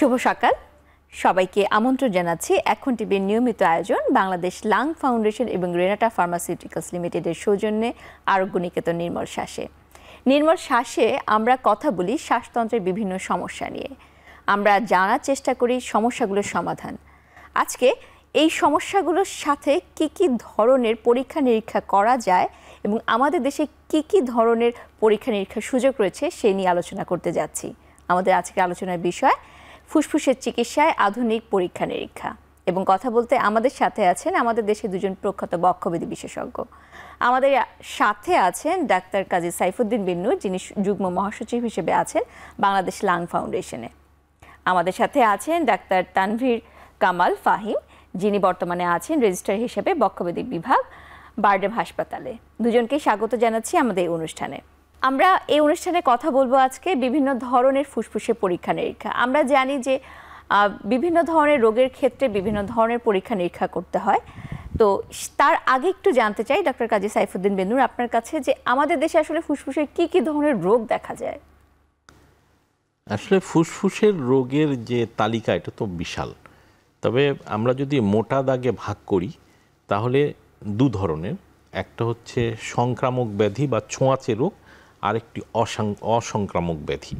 শুভ সকাল সবাইকে আমন্ত্রণ জানাচ্ছি এখন টিভির নিয়মিত আয়োজন বাংলাদেশ লাং ফাউন্ডেশন এবং রেনাটা ফার্মাসিউটিক্যালস লিমিটেডের সৌজন্যে আরোগ্য নিকেতন নির্মল শ্বাসে। নির্মল শ্বাসে আমরা কথা বলি শ্বাসতন্ত্রের বিভিন্ন সমস্যা নিয়ে, আমরা জানার চেষ্টা করি সমস্যাগুলোর সমাধান। আজকে এই সমস্যাগুলোর সাথে কি কি ধরনের পরীক্ষা নিরীক্ষা করা যায় এবং আমাদের দেশে কি কি ধরনের পরীক্ষা নিরীক্ষার সুযোগ রয়েছে সেই নিয়ে আলোচনা করতে যাচ্ছি। আমাদের আজকের আলোচনার বিষয় ফুসফুসের চিকিৎসায় আধুনিক পরীক্ষা নিরীক্ষা, এবং কথা বলতে আমাদের সাথে আছেন আমাদের দেশে দুজন প্রখ্যাত বক্ষব্যাধি বিশেষজ্ঞ। আমাদের সাথে আছেন ডাক্তার কাজী সাইফুদ্দিন বিন্নু, যিনি যুগ্ম মহাসচিব হিসেবে আছেন বাংলাদেশ লাং ফাউন্ডেশনে। আমাদের সাথে আছেন ডাক্তার তানভীর কামাল ফাহিম, যিনি বর্তমানে আছেন রেজিস্ট্রার হিসেবে বক্ষব্যাধি বিভাগ বারডেম হাসপাতালে। দুজনকে স্বাগত জানাচ্ছি আমাদের এই অনুষ্ঠানে। আমরা এই অনুষ্ঠানে কথা বলবো আজকে বিভিন্ন ধরনের ফুসফুসের পরীক্ষা নিরীক্ষা। আমরা জানি যে বিভিন্ন ধরনের রোগের ক্ষেত্রে বিভিন্ন ধরনের পরীক্ষা নিরীক্ষা করতে হয়। তো তার আগে একটু জানতে চাই ডক্টর কাজী সাইফুদ্দিন বিন্নুর আপনার কাছে যে আমাদের দেশে আসলে ফুসফুসের কি কি ধরনের রোগ দেখা যায়? আসলে ফুসফুসের রোগের যে তালিকা এটা তো বিশাল, তবে আমরা যদি মোটা দাগে ভাগ করি তাহলে দু ধরনের। একটা হচ্ছে সংক্রামক ব্যাধি বা ছোঁয়াচে রোগ, আরেকটি অসংক্রামক ব্যাধি।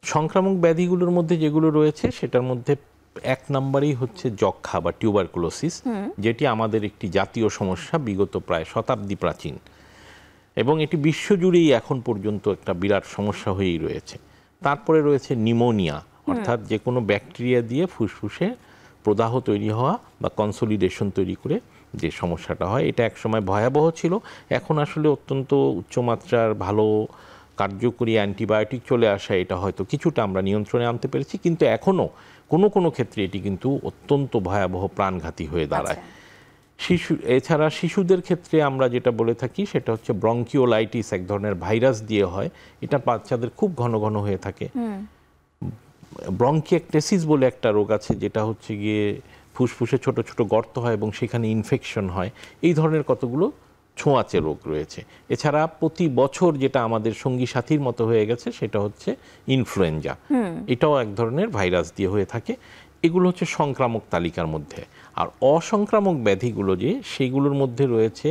সংক্রামক ব্যাধিগুলোর মধ্যে যেগুলো রয়েছে সেটার মধ্যে এক নম্বরেই হচ্ছে যক্ষ্মা বা টিউবারকুলোসিস, যেটি আমাদের একটি জাতীয় সমস্যা, বিগত প্রায় শতাব্দী প্রাচীন, এবং এটি বিশ্বজুড়েই এখন পর্যন্ত একটা বিরাট সমস্যা হয়েই রয়েছে। তারপরে রয়েছে নিউমোনিয়া, অর্থাৎ যে কোনো ব্যাকটেরিয়া দিয়ে ফুসফুসে প্রদাহ তৈরি হওয়া বা কনসোলিডেশন তৈরি করে যে সমস্যাটা হয়, এটা একসময় ভয়াবহ ছিল। এখন আসলে অত্যন্ত উচ্চমাত্রার ভালো কার্যকরী অ্যান্টিবায়োটিক চলে আসা, এটা হয়তো কিছুটা আমরা নিয়ন্ত্রণে আনতে পেরেছি, কিন্তু এখনও কোনো ক্ষেত্রে এটি কিন্তু অত্যন্ত ভয়াবহ প্রাণঘাতী হয়ে দাঁড়ায়। এছাড়া শিশুদের ক্ষেত্রে আমরা যেটা বলে থাকি সেটা হচ্ছে ব্রঙ্কিওলাইটিস, এক ধরনের ভাইরাস দিয়ে হয়, এটা বাচ্চাদের খুব ঘন ঘন হয়ে থাকে। ব্রঙ্কিয়েকটেসিস বলে একটা রোগ আছে, যেটা হচ্ছে গিয়ে ফুসফুসে ছোট ছোট গর্ত হয় এবং সেখানে ইনফেকশন হয়। এই ধরনের কতগুলো ছোঁয়াচে রোগ রয়েছে। এছাড়া প্রতি বছর যেটা আমাদের সঙ্গী সাথীর মতো হয়ে গেছে সেটা হচ্ছে ইনফ্লুয়েঞ্জা, এটাও এক ধরনের ভাইরাস দিয়ে হয়ে থাকে। এগুলো হচ্ছে সংক্রামক তালিকার মধ্যে। আর অসংক্রামক ব্যাধিগুলো যে সেইগুলোর মধ্যে রয়েছে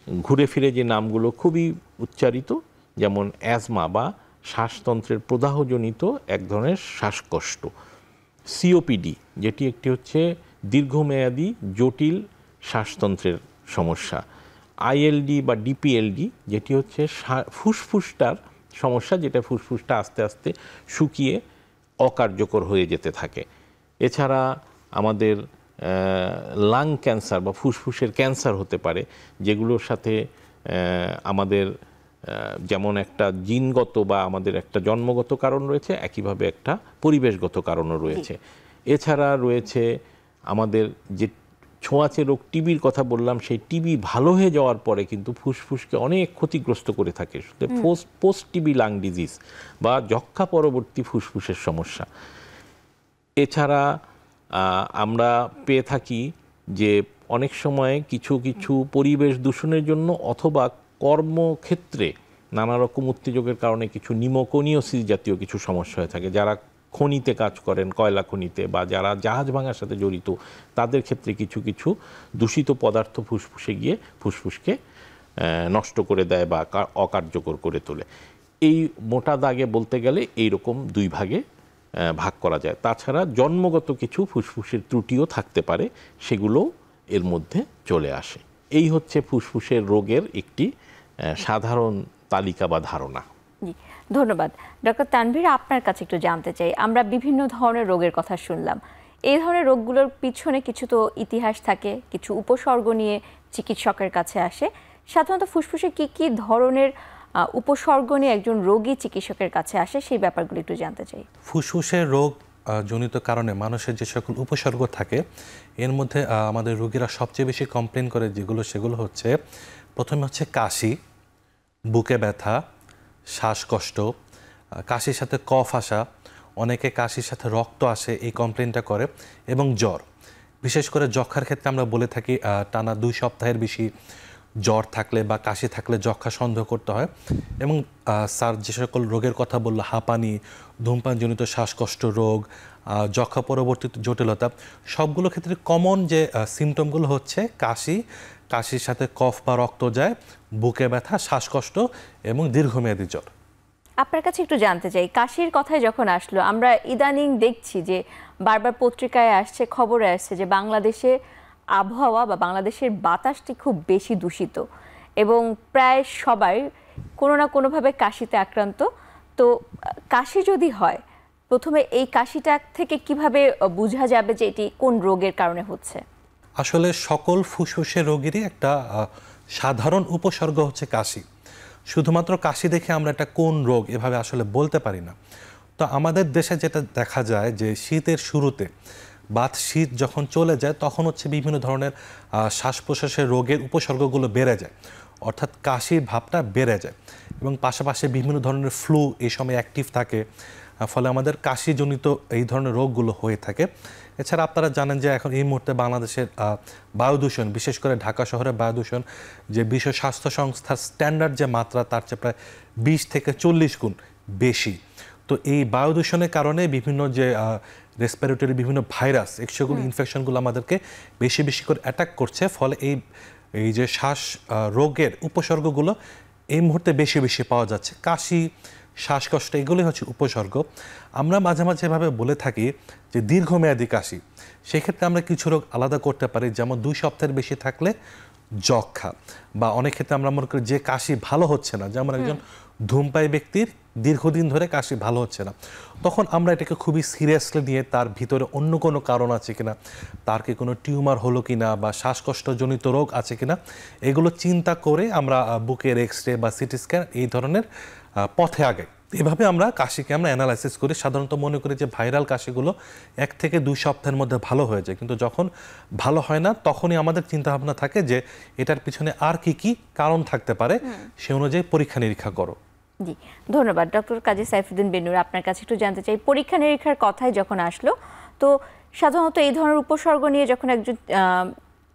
ঘুরে ফিরে যে নামগুলো খুবই উচ্চারিত, যেমন অ্যাজমা বা শ্বাসতন্ত্রের প্রদাহজনিত এক ধরনের শ্বাসকষ্ট, সিওপিডি যেটি একটি হচ্ছে দীর্ঘমেয়াদী জটিল শ্বাসতন্ত্রের সমস্যা, আইএলডি বা ডিপিএলডি যেটি হচ্ছে ফুসফুসটার সমস্যা, যেটা ফুসফুসটা আস্তে আস্তে শুকিয়ে অকার্যকর হয়ে যেতে থাকে। এছাড়া আমাদের লাং ক্যান্সার বা ফুসফুসের ক্যান্সার হতে পারে, যেগুলোর সাথে আমাদের যেমন একটা জিনগত বা আমাদের একটা জন্মগত কারণ রয়েছে, একইভাবে একটা পরিবেশগত কারণও রয়েছে। এছাড়া রয়েছে আমাদের যে ছোঁয়াচে রোগ টিবির কথা বললাম, সেই টিবি ভালো হয়ে যাওয়ার পরে কিন্তু ফুসফুসকে অনেক ক্ষতিগ্রস্ত করে থাকে, পোস্ট টিবি লাং ডিজিজ বা যক্ষ্মা পরবর্তী ফুসফুসের সমস্যা। এছাড়া আমরা পেয়ে থাকি যে অনেক সময় কিছু কিছু পরিবেশ দূষণের জন্য অথবা কর্মক্ষেত্রে নানা রকম উত্তেজকের কারণে কিছু নিউমোকোনিওসিস জাতীয় কিছু সমস্যা হয়ে থাকে। যারা খনিতে কাজ করেন, কয়লা খনিতে, বা যারা জাহাজ ভাঙার সাথে জড়িত, তাদের ক্ষেত্রে কিছু কিছু দূষিত পদার্থ ফুসফুসে গিয়ে ফুসফুসকে নষ্ট করে দেয় বা অকার্যকর করে তোলে। এই মোটা দাগে বলতে গেলে এইরকম দুই ভাগে ভাগ করা যায়। তাছাড়া জন্মগত কিছু ফুসফুসের ত্রুটিও থাকতে পারে, সেগুলো এর মধ্যে চলে আসে। এই হচ্ছে ফুসফুসের রোগের একটি সাধারণ তালিকা বা ধারণা। ধন্যবাদ ডক্টর তানভীর, আপনার কাছে একটু জানতে চাই, আমরা বিভিন্ন ধরনের রোগের কথা শুনলাম, এই ধরনের রোগগুলোর পিছনে কিছু তো ইতিহাস থাকে, কিছু উপসর্গ নিয়ে চিকিৎসকের কাছে আসে। সাধারণত ফুসফুসে কি কি ধরনের উপসর্গ নিয়ে একজন রোগী চিকিৎসকের কাছে আসে, সেই ব্যাপারগুলো একটু জানতে চাই। ফুসফুসের রোগ জনিত কারণে মানুষের যে সকল উপসর্গ থাকে, এর মধ্যে আমাদের রোগীরা সবচেয়ে বেশি কমপ্লেন করে সেগুলো হচ্ছে, প্রথমে হচ্ছে কাশি, বুকে ব্যথা, শ্বাসকষ্ট, কাশির সাথে কফ আসা, অনেকে কাশির সাথে রক্ত আসে, এই কমপ্লেনটা করে, এবং জ্বর। বিশেষ করে যক্ষার ক্ষেত্রে আমরা বলে থাকি টানা 2 সপ্তাহের বেশি জ্বর থাকলে বা কাশি থাকলে যক্ষা সন্দেহ করতে হয়। এবং স্যার যে সকল রোগের কথা বললো, হাঁপানি, ধূমপানজনিত শ্বাসকষ্ট রোগ, যক্ষা পরবর্তী জটিলতা, সবগুলো ক্ষেত্রে কমন যে সিমটমগুলো হচ্ছে কাশির সাথে কফ বা রক্ত যায়, বুকে ব্যথা, শ্বাসকষ্ট এবং দীর্ঘমেয়াদী জ্বর। আপনার কাছে একটু জানতে চাই, কাশির কথায় যখন আসলো, আমরা ইদানিং দেখছি যে বারবার পত্রিকায় আসছে, খবরে আসছে যে বাংলাদেশে আবহাওয়া বা বাংলাদেশের বাতাসটি খুব বেশি দূষিত এবং প্রায় সবাই কোনো না কোনোভাবে কাশিতে আক্রান্ত। তো কাশি যদি হয়, প্রথমে এই কাশিটা থেকে কিভাবে বোঝা যাবে যে এটি কোন রোগের কারণে হচ্ছে? আসলে সকল ফুসফুসের রোগেরই একটা সাধারণ উপসর্গ হচ্ছে কাশি। শুধুমাত্র কাশি দেখে আমরা এটা কোন রোগ এভাবে আসলে বলতে পারি না। তো আমাদের দেশে যেটা দেখা যায় যে শীতের শুরুতে শীত যখন চলে যায় তখন হচ্ছে বিভিন্ন ধরনের শ্বাস প্রশ্বাসের রোগের উপসর্গগুলো বেড়ে যায়, অর্থাৎ কাশির ভাবটা বেড়ে যায় এবং পাশাপাশি বিভিন্ন ধরনের ফ্লু এই সময় অ্যাক্টিভ থাকে, ফলে আমাদের কাশিজনিত এই ধরনের রোগগুলো হয়ে থাকে। এছাড়া আপনারা জানেন যে এখন এই মুহূর্তে বাংলাদেশের বায়ু দূষণ, বিশেষ করে ঢাকা শহরের বায়ু দূষণ, যে বিশ্ব স্বাস্থ্য সংস্থার স্ট্যান্ডার্ড যে মাত্রা তার চেয়ে প্রায় 20 থেকে 40 গুণ বেশি। তো এই বায়ু দূষণের কারণে বিভিন্ন যে রেসপিরেটরি বিভিন্ন ভাইরাস, সেগুলো ইনফেকশনগুলো আমাদেরকে বেশি বেশি করে অ্যাটাক করছে, ফলে এই যে শ্বাস রোগের উপসর্গগুলো এই মুহূর্তে বেশি বেশি পাওয়া যাচ্ছে। কাশি, শ্বাসকষ্ট, এগুলোই হচ্ছে উপসর্গ। আমরা মাঝে মাঝে এভাবে বলে থাকি যে দীর্ঘমেয়াদী কাশি, সেক্ষেত্রে আমরা কিছু রোগ আলাদা করতে পারি, যেমন 2 সপ্তাহের বেশি থাকলে যক্ষা, বা অনেক ক্ষেত্রে আমরা মনে করি যে কাশি ভালো হচ্ছে না, যেমন একজন ধূমপায়ী ব্যক্তির দীর্ঘদিন ধরে কাশি ভালো হচ্ছে না, তখন আমরা এটাকে খুবই সিরিয়াসলি নিয়ে তার ভিতরে অন্য কোনো কারণ আছে কিনা, তার কি কোনো টিউমার হলো কিনা বা শ্বাসকষ্টজনিত রোগ আছে কিনা, এগুলো চিন্তা করে আমরা বুকের এক্স-রে বা সিটি স্ক্যান এই ধরনের পথে আগাই। এভাবে আমরা কাশিকে আমরা অ্যানালাইসিস করি। সাধারণত মনে করি যে ভাইরাল কাশিগুলো 1 থেকে 2 সপ্তাহের মধ্যে ভালো হয়ে যায়, কিন্তু যখন ভালো হয় না তখনই আমাদের চিন্তাভাবনা থাকে যে এটার পিছনে আর কি কারণ থাকতে পারে, সে অনুযায়ী পরীক্ষা নিরীক্ষা করো। জি, ধন্যবাদ ডক্টর কাজী সাইফুদ্দিন বেনুর। আপনার কাছে একটু জানতে চাই, পরীক্ষা নিরীক্ষার কথাই যখন আসলো, তো সাধারণত এই ধরনের উপসর্গ নিয়ে যখন একজন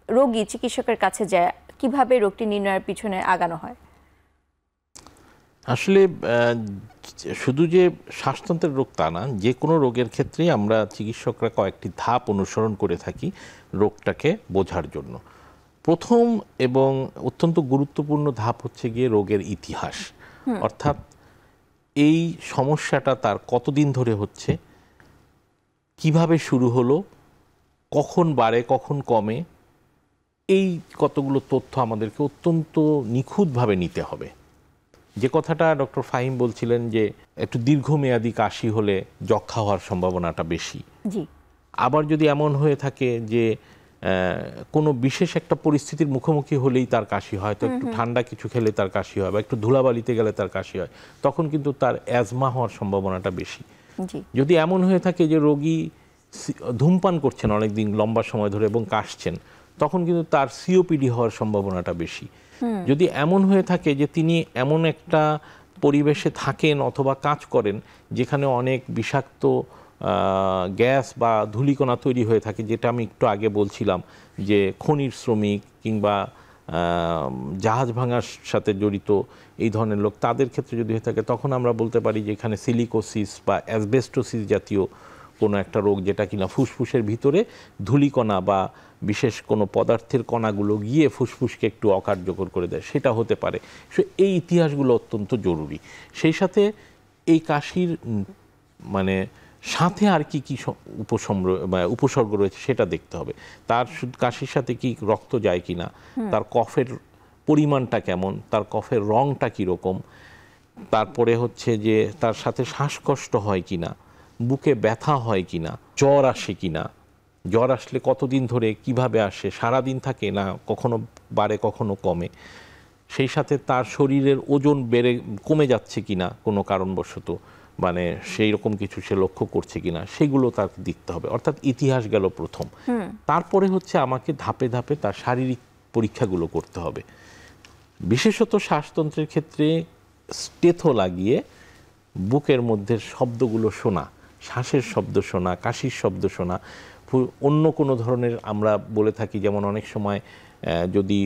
রোগী চিকিৎসকের কাছে যায়, কিভাবে রোগটি নির্ণয়ের পিছনে আগানো হয়? আসলে শুধু যে শ্বাসতন্ত্রের রোগ তা না, যে কোনো রোগের ক্ষেত্রেই আমরা চিকিৎসকরা কয়েকটি ধাপ অনুসরণ করে থাকি রোগটাকে বোঝার জন্য। প্রথম এবং অত্যন্ত গুরুত্বপূর্ণ ধাপ হচ্ছে গিয়ে রোগের ইতিহাস, অর্থাৎ এই সমস্যাটা তার কতদিন ধরে হচ্ছে, কিভাবে শুরু হলো, কখন বাড়ে কখন কমে, এই কতগুলো তথ্য আমাদেরকে অত্যন্ত নিখুঁতভাবে নিতে হবে। যে কথাটা ডক্টর ফাহিম বলছিলেন যে একটু দীর্ঘমেয়াদী কাশি হলে যক্ষা হওয়ার সম্ভাবনাটা বেশি। জি, আবার যদি এমন হয়ে থাকে যে কোনো বিশেষ একটা পরিস্থিতির মুখোমুখি হলেই তার কাশি হয়, তো একটু ঠান্ডা কিছু খেলে তার কাশি হয়, বা একটু ধুলাবালিতে গেলে তার কাশি হয়, তখন কিন্তু তার অ্যাজমা হওয়ার সম্ভাবনাটা বেশি। যদি এমন হয়ে থাকে যে রোগী ধূমপান করছেন অনেকদিন লম্বা সময় ধরে এবং কাশছেন, তখন কিন্তু তার সিওপিডি হওয়ার সম্ভাবনাটা বেশি। যদি এমন হয়ে থাকে যে তিনি এমন একটা পরিবেশে থাকেন অথবা কাজ করেন যেখানে অনেক বিষাক্ত গ্যাস বা ধূলিকণা তৈরি হয়ে থাকে, যেটা আমি একটু আগে বলছিলাম যে খনির শ্রমিক কিংবা জাহাজ ভাঙার সাথে জড়িত এই ধরনের লোক, তাদের ক্ষেত্রে যদি হয়ে থাকে, তখন আমরা বলতে পারি যে এখানে সিলিকোসিস বা অ্যাসবেস্টোসিস জাতীয় কোনো একটা রোগ, যেটা কিনা ফুসফুসের ভিতরে ধূলিকণা বা বিশেষ কোনো পদার্থের কণাগুলো গিয়ে ফুসফুসকে একটু অকার্যকর করে দেয়, সেটা হতে পারে। এই ইতিহাসগুলো অত্যন্ত জরুরি। সেই সাথে এই কাশির মানে সাথে আর কি উপসর্গ রয়েছে সেটা দেখতে হবে। তার কাশির সাথে কি রক্ত যায় কিনা, তার কফের পরিমাণটা কেমন, তার কফের রংটা কীরকম, তারপরে হচ্ছে যে তার সাথে শ্বাসকষ্ট হয় কিনা, বুকে ব্যথা হয় কিনা, জ্বর আসে কিনা, জ্বর আসলে কতদিন ধরে, কিভাবে আসে, সারাদিন থাকে না কখনো বাড়ে কখনো কমে, সেই সাথে তার শরীরের ওজন কমে যাচ্ছে কিনা কোনো কারণবশত, মানে সেই রকম কিছু সে লক্ষ্য করছে কিনা, সেগুলো তার দেখতে হবে। অর্থাৎ ইতিহাস গেল প্রথম। তারপরে হচ্ছে আমাকে ধাপে ধাপে তার শারীরিক পরীক্ষাগুলো করতে হবে। বিশেষত শ্বাসতন্ত্রের ক্ষেত্রে স্টেথো লাগিয়ে বুকের মধ্যে শব্দগুলো শোনা, শ্বাসের শব্দ শোনা, কাশির শব্দ শোনা, অন্য কোনো ধরনের আমরা বলে থাকি, যেমন অনেক সময় যদি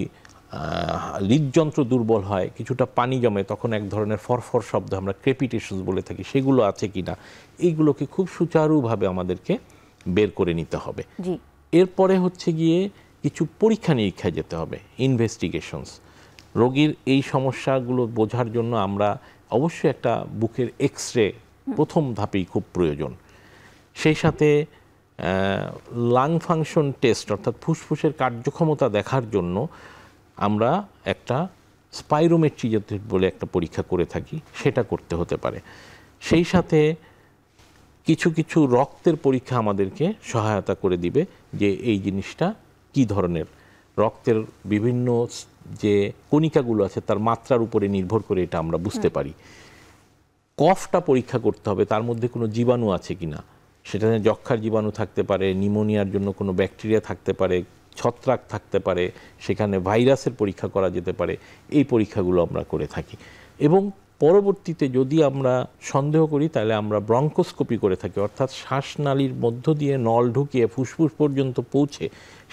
হৃদযন্ত্র দুর্বল হয়, কিছুটা পানি জমে, তখন এক ধরনের ফরফর শব্দ, আমরা ক্রেপিটেশনস বলে থাকি, সেগুলো আছে কিনা এইগুলোকে খুব সুচারুভাবে আমাদেরকে বের করে নিতে হবে। এরপরে হচ্ছে গিয়ে কিছু পরীক্ষা নিরীক্ষায় যেতে হবে, ইনভেস্টিগেশনস। রোগীর এই সমস্যাগুলো বোঝার জন্য আমরা অবশ্যই একটা বুকের এক্স-রে প্রথম ধাপেই খুব প্রয়োজন। সেই সাথে লাং ফাংশন টেস্ট, অর্থাৎ ফুসফুসের কার্যক্ষমতা দেখার জন্য আমরা একটা স্পাইরোমেট্রি বলে একটা পরীক্ষা করে থাকি, সেটা করতে হতে পারে। সেই সাথে কিছু কিছু রক্তের পরীক্ষা আমাদেরকে সহায়তা করে দিবে যে এই জিনিসটা কি ধরনের। রক্তের বিভিন্ন যে কণিকাগুলো আছে তার মাত্রার উপরে নির্ভর করে এটা আমরা বুঝতে পারি। কফটা পরীক্ষা করতে হবে, তার মধ্যে কোনো জীবাণু আছে কিনা, সেটা যক্ষার জীবাণু থাকতে পারে, নিউমোনিয়ার জন্য কোনো ব্যাকটেরিয়া থাকতে পারে, ছত্রাক থাকতে পারে, সেখানে ভাইরাসের পরীক্ষা করা যেতে পারে। এই পরীক্ষাগুলো আমরা করে থাকি এবং পরবর্তীতে যদি আমরা সন্দেহ করি তাহলে আমরা ব্রঙ্কোস্কোপি করে থাকি, অর্থাৎ শ্বাসনালীর মধ্য দিয়ে নল ঢুকিয়ে ফুসফুস পর্যন্ত পৌঁছে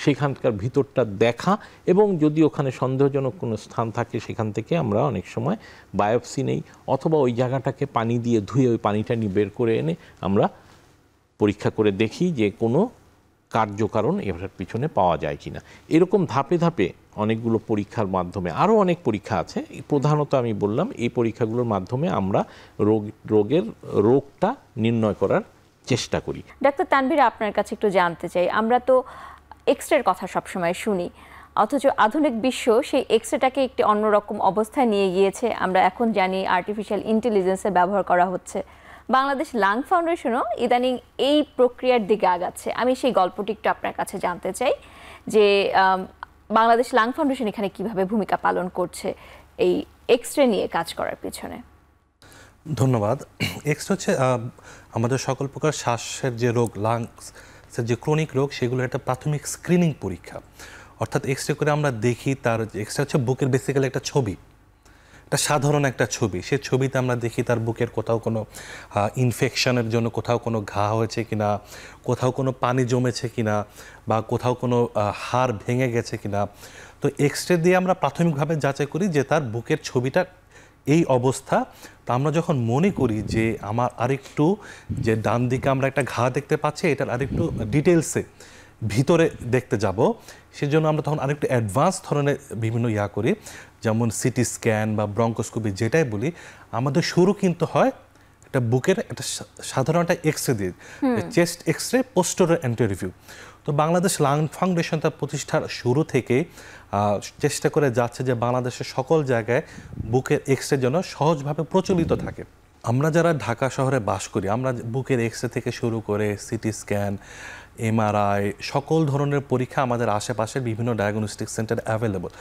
সেখানকার ভিতরটা দেখা, এবং যদি ওখানে সন্দেহজনক কোনো স্থান থাকে সেখান থেকে আমরা অনেক সময় বায়োপসি নেই, অথবা ওই জায়গাটাকে পানি দিয়ে ধুয়ে ওই পানিটা নিয়ে বের করে এনে আমরা পরীক্ষা করে দেখি যে কোনো কার্যকারণ এটার পিছনে পাওয়া যায় কিনা। এরকম ধাপে ধাপে অনেকগুলো পরীক্ষার মাধ্যমে, আরও অনেক পরীক্ষা আছে, প্রধানত আমি বললাম এই পরীক্ষাগুলোর মাধ্যমে আমরা রোগটা নির্ণয় করার চেষ্টা করি। ডাক্তার তানভীর, আপনার কাছে একটু জানতে চাই, আমরা তো এক্স-রের কথা সবসময় শুনি, অথচ আধুনিক বিশ্ব সেই এক্স-রেটাকে একটি অন্যরকম অবস্থায় নিয়ে গিয়েছে। আমরা এখন জানি আর্টিফিশিয়াল ইন্টেলিজেন্সের ব্যবহার করা হচ্ছে। বাংলাদেশ লাং ফাউন্ডেশনও ইদানিং এই প্রক্রিয়ার দিকে আগাচ্ছে। আমি সেই গল্পটি একটু আপনার কাছে জানতে চাই যে বাংলাদেশ লাং ফাউন্ডেশন এখানে কিভাবে ভূমিকা পালন করছে এই এক্স-রে নিয়ে কাজ করার পিছনে। ধন্যবাদ। এক্স-রে হচ্ছে আমাদের সকল প্রকার শ্বাসের যে রোগ, লাংসের যে ক্রনিক রোগ, সেগুলো একটা প্রাথমিক স্ক্রিনিং পরীক্ষা। অর্থাৎ এক্স-রে করে আমরা দেখি, তার এক্স-রে হচ্ছে বুকের বেসিক্যালি একটা ছবি, একটা সাধারণ একটা ছবি। সে ছবিতে আমরা দেখি তার বুকের কোথাও কোনো ইনফেকশনের জন্য কোথাও কোনো ঘা হয়েছে কিনা, কোথাও কোনো পানি জমেছে কিনা, বা কোথাও কোনো হাড় ভেঙে গেছে কিনা। তো এক্স-রে দিয়ে আমরা প্রাথমিকভাবে যাচাই করি যে তার বুকের ছবিটা এই অবস্থা। তো আমরা যখন মনে করি যে আমার আরেকটু, যে ডান দিকে আমরা একটা ঘা দেখতে পাচ্ছি, এটার আরেকটু ডিটেলসে ভিতরে দেখতে যাব, সেজন্য আমরা তখন আরেকটু অ্যাডভান্স ধরনের বিভিন্ন করি, যেমন সিটি স্ক্যান বা ব্রঙ্কোস্কোপি যেটাই বলি। আমাদের শুরু কিন্তু হয় একটা বুকের একটা সাধারণ একটা এক্স-রে দিয়ে, চেস্ট এক্স-রে, পোস্টেরিয়র অ্যান্টেরিয়র। তো বাংলাদেশ লাং ফাউন্ডেশন তার প্রতিষ্ঠার শুরু থেকে চেষ্টা করে যাচ্ছে যে বাংলাদেশের সকল জায়গায় বুকের এক্স-রে যেন সহজভাবে প্রচলিত থাকে। আমরা যারা ঢাকা শহরে বাস করি, আমরা বুকের এক্স-রে থেকে শুরু করে সিটি স্ক্যান, এমআরআই, সকল ধরনের পরীক্ষা আমাদের আশেপাশের বিভিন্ন ডায়াগনস্টিক সেন্টার অ্যাভেলেবল।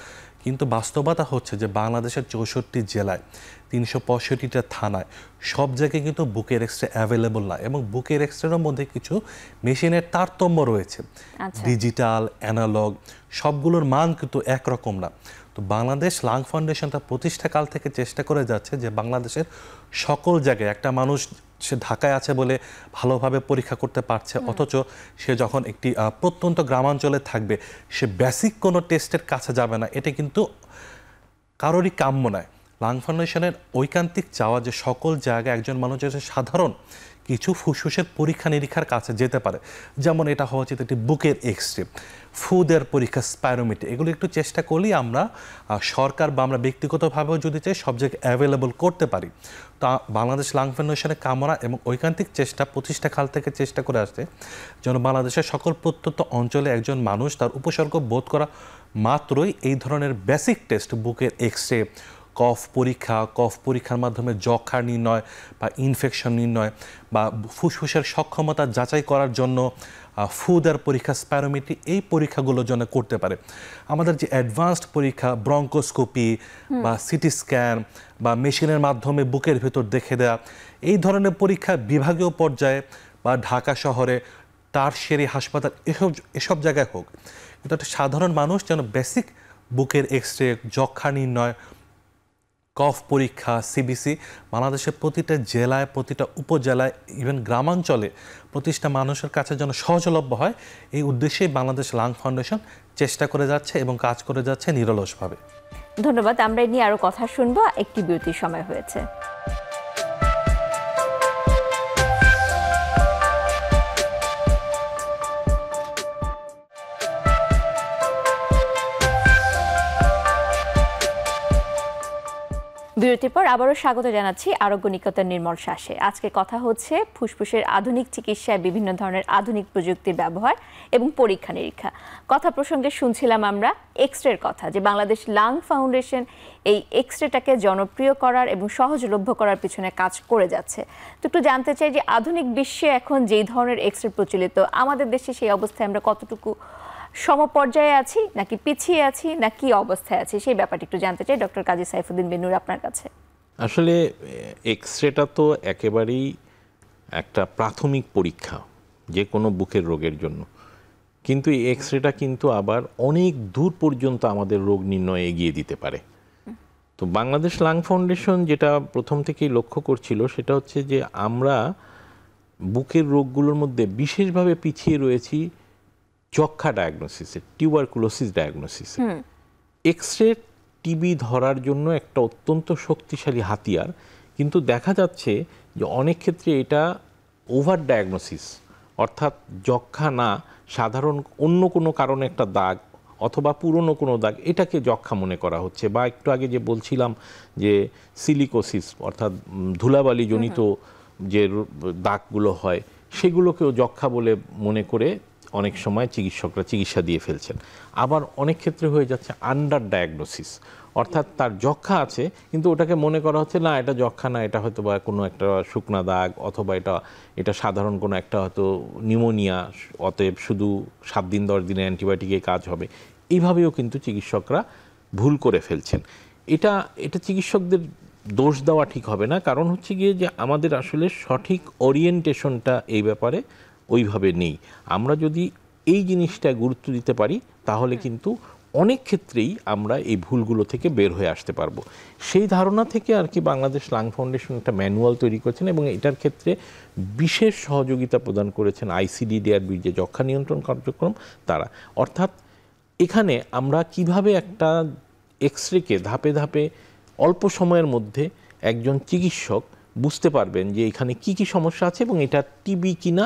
কিন্তু বাস্তবতা হচ্ছে যে বাংলাদেশের 64 জেলায়, 365টা থানায়, সব জায়গায় কিন্তু বুকের এক্স-রে অ্যাভেলেবল না, এবং বুকের এক্স-রের মধ্যে কিছু মেশিনের তারতম্য রয়েছে। ডিজিটাল, অ্যানালগ, সবগুলোর মান কিন্তু একরকম না। তো বাংলাদেশ লাং ফাউন্ডেশন তার প্রতিষ্ঠাকাল থেকে চেষ্টা করে যাচ্ছে যে বাংলাদেশের সকল জায়গায়, একটা মানুষ সে ঢাকায় আছে বলে ভালোভাবে পরীক্ষা করতে পারছে, অথচ সে যখন একটি প্রত্যন্ত গ্রামাঞ্চলে থাকবে সে বেসিক কোনো টেস্টের কাছে যাবে না, এটা কিন্তু কারোরই কাম্য নয়। লাং ফাউন্ডেশনের ঐকান্তিক চাওয়া যে সকল জায়গায় একজন মানুষ যে সাধারণ কিছু ফুসফুসের পরীক্ষা নিরীক্ষার কাছে যেতে পারে, যেমন এটা হওয়া উচিত একটি বুকের এক্স-রে, ফুদের পরীক্ষা, স্পাইরোমেট্রি, এগুলো একটু চেষ্টা করলেই আমরা সরকার বা আমরা ব্যক্তিগতভাবেও যদি চাই সব জায়গায় অ্যাভেলেবল করতে পারি। তা বাংলাদেশ লাং ফাউন্ডেশনের কামনা এবং ঐকান্তিক চেষ্টা প্রতিষ্ঠাকাল থেকে চেষ্টা করে আসছে যেন বাংলাদেশের সকল প্রত্যন্ত অঞ্চলে একজন মানুষ তার উপসর্গ বোধ করা মাত্রই এই ধরনের বেসিক টেস্ট, বুকের এক্স-রে, কফ পরীক্ষার মাধ্যমে যক্ষা নির্ণয় বা ইনফেকশন নির্ণয়, বা ফুসফুসের সক্ষমতা যাচাই করার জন্য ফুদের পরীক্ষা, স্পাইরোমেট্রি, এই পরীক্ষাগুলো যেন করতে পারে। আমাদের যে অ্যাডভান্সড পরীক্ষা, ব্রঙ্কোস্কোপি বা সিটি স্ক্যান বা মেশিনের মাধ্যমে বুকের ভেতর দেখে দেওয়া, এই ধরনের পরীক্ষা বিভাগীয় পর্যায়ে বা ঢাকা শহরে টারশিয়ারি হাসপাতাল এসব জায়গায় হোক, কিন্তু একটা সাধারণ মানুষ যেন বেসিক বুকের এক্স-রে, যক্ষা নির্ণয়, কফ পরীক্ষা, সিবিসি বাংলাদেশের প্রতিটা জেলায়, প্রতিটা উপজেলায়, ইভেন গ্রামাঞ্চলে প্রতিটা মানুষের কাছে যেন সহজলভ্য হয়, এই উদ্দেশ্যেই বাংলাদেশ লাং ফাউন্ডেশন চেষ্টা করে যাচ্ছে এবং কাজ করে যাচ্ছে নিরলসভাবে। ধন্যবাদ। আমরা এই নিয়ে আরো কথা শুনবো, একটি বিরতির সময় হয়েছে। বিরতির পর আবারও স্বাগত জানাচ্ছি আরোগ্য নিকেতন নির্মল শ্বাসে। আজকে কথা হচ্ছে ফুসফুসের আধুনিক চিকিৎসায় বিভিন্ন ধরনের আধুনিক প্রযুক্তির ব্যবহার এবং পরীক্ষা নিরীক্ষা। কথা প্রসঙ্গে শুনছিলাম আমরা এক্সরের কথা, যে বাংলাদেশ লাং ফাউন্ডেশন এই এক্সরেটাকে জনপ্রিয় করার এবং সহজলভ্য করার পিছনে কাজ করে যাচ্ছে। তো একটু জানতে চাই যে আধুনিক বিশ্বে এখন যেই ধরনের এক্সরে প্রচলিত, আমাদের দেশে সেই অবস্থায় আমরা কতটুকু সমপর্যায়ে আছি, নাকি পিছিয়ে আছি, না কি অবস্থায় আছি, সেই ব্যাপারটা একটু জানতে চাই ডক্টর কাজী সাইফুদ্দিন বিনুর আপনার কাছে। আসলে এক্সরেটা তো একেবারেই একটা প্রাথমিক পরীক্ষা যে কোনো বুকের রোগের জন্য, কিন্তু এই এক্সরেটা কিন্তু আবার অনেক দূর পর্যন্ত আমাদের রোগ নির্ণয় এগিয়ে দিতে পারে। তো বাংলাদেশ লাং ফাউন্ডেশন যেটা প্রথম থেকেই লক্ষ্য করছিল সেটা হচ্ছে যে আমরা বুকের রোগগুলোর মধ্যে বিশেষভাবে পিছিয়ে রয়েছি যক্ষা ডায়াগনোসিসে, টিউবারকুলোসিস ডায়াগনোসিসে। এক্সরে টিবি ধরার জন্য একটা অত্যন্ত শক্তিশালী হাতিয়ার, কিন্তু দেখা যাচ্ছে যে অনেক ক্ষেত্রে এটা ওভার ডায়াগনোসিস, অর্থাৎ যক্ষা না, সাধারণ অন্য কোনো কারণে একটা দাগ অথবা পুরনো কোনো দাগ, এটাকে যক্ষা মনে করা হচ্ছে। বা একটু আগে যে বলছিলাম যে সিলিকোসিস, অর্থাৎ ধুলাবালি জনিত যে দাগগুলো হয় সেগুলোকেও যক্ষা বলে মনে করে অনেক সময় চিকিৎসকরা চিকিৎসা দিয়ে ফেলছেন। আবার অনেক ক্ষেত্রে হয়ে যাচ্ছে আন্ডার ডায়াগনোসিস, অর্থাৎ তার যক্ষা আছে কিন্তু ওটাকে মনে করা হচ্ছে না এটা যক্ষা না, এটা হয়তো বা কোনো একটা শুকনা দাগ, অথবা এটা সাধারণ কোনো একটা হয়তো নিউমোনিয়া, অতএব শুধু 7 দিন 10 দিনে অ্যান্টিবায়োটিকে কাজ হবে। এইভাবেও কিন্তু চিকিৎসকরা ভুল করে ফেলছেন। এটা চিকিৎসকদের দোষ দেওয়া ঠিক হবে না, কারণ হচ্ছে গিয়ে যে আমাদের আসলে সঠিক ওরিয়েন্টেশনটা এই ব্যাপারে ওইভাবে নেই। আমরা যদি এই জিনিসটা গুরুত্ব দিতে পারি তাহলে কিন্তু অনেক ক্ষেত্রেই আমরা এই ভুলগুলো থেকে বের হয়ে আসতে পারবো। সেই ধারণা থেকে আর কি বাংলাদেশ লাং ফাউন্ডেশন একটা ম্যানুয়াল তৈরি করেছেন এবং এটার ক্ষেত্রে বিশেষ সহযোগিতা প্রদান করেছেন ICDDRBর যে যক্ষা নিয়ন্ত্রণ কার্যক্রম তারা। অর্থাৎ এখানে আমরা কিভাবে একটা এক্সরেকে ধাপে ধাপে অল্প সময়ের মধ্যে একজন চিকিৎসক বুঝতে পারবেন যে এখানে কি কি সমস্যা আছে এবং এটা টিবি কিনা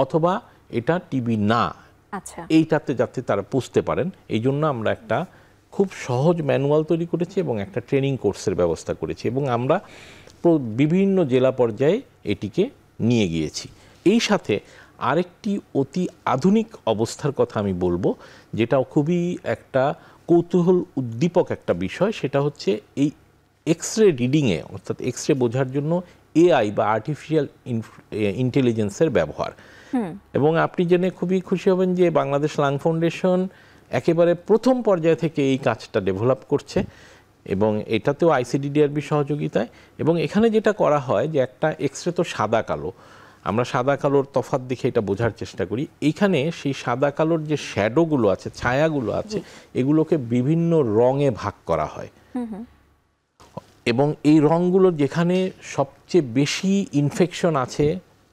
অথবা এটা টিবি না, এইটাতে যাতে তারা বুঝতে পারেন, এই জন্য আমরা একটা খুব সহজ ম্যানুয়াল তৈরি করেছি এবং একটা ট্রেনিং কোর্সের ব্যবস্থা করেছি এবং আমরা বিভিন্ন জেলা পর্যায়ে এটিকে নিয়ে গিয়েছি। এই সাথে আরেকটি অতি আধুনিক অবস্থার কথা আমি বলবো, যেটা খুবই একটা কৌতূহল উদ্দীপক একটা বিষয়, সেটা হচ্ছে এই এক্সরে রিডিংয়ে, অর্থাৎ এক্সরে বোঝার জন্য AI বা আর্টিফিশিয়াল ইন্টেলিজেন্সের ব্যবহার। এবং আপনি জেনে খুবই খুশি হবেন যে বাংলাদেশ লাং ফাউন্ডেশন একেবারে প্রথম পর্যায় থেকে এই কাজটা ডেভেলপ করছে এবং এটাতেও ICDDRB সহযোগিতায়। এবং এখানে যেটা করা হয় যে একটা এক্সরে তো সাদা কালো, আমরা সাদা কালোর তফাৎ দেখে এটা বোঝার চেষ্টা করি। এইখানে সেই সাদা কালোর যে শ্যাডোগুলো আছে, ছায়াগুলো আছে, এগুলোকে বিভিন্ন রঙে ভাগ করা হয় এবং এই রঙগুলো যেখানে সবচেয়ে বেশি ইনফেকশন আছে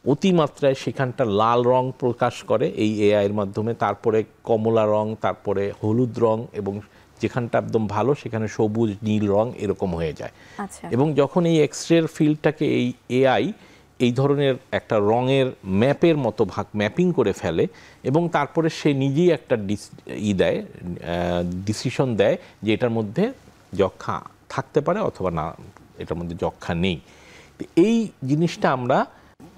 অতিমাত্রায় সেখানটা লাল রং প্রকাশ করে এই AI-এর মাধ্যমে, তারপরে কমলা রং, তারপরে হলুদ রং, এবং যেখানটা একদম ভালো সেখানে সবুজ নীল রং এরকম হয়ে যায়। এবং যখন এই এক্সরের ফিল্ডটাকে এই AI এই ধরনের একটা রঙের ম্যাপের মতো ম্যাপিং করে ফেলে এবং তারপরে সে নিজেই একটা ডিসিশন দেয় যে এটার মধ্যে যক্ষা থাকতে পারে অথবা না, এটার মধ্যে যক্ষা নেই। এই জিনিসটা আমরা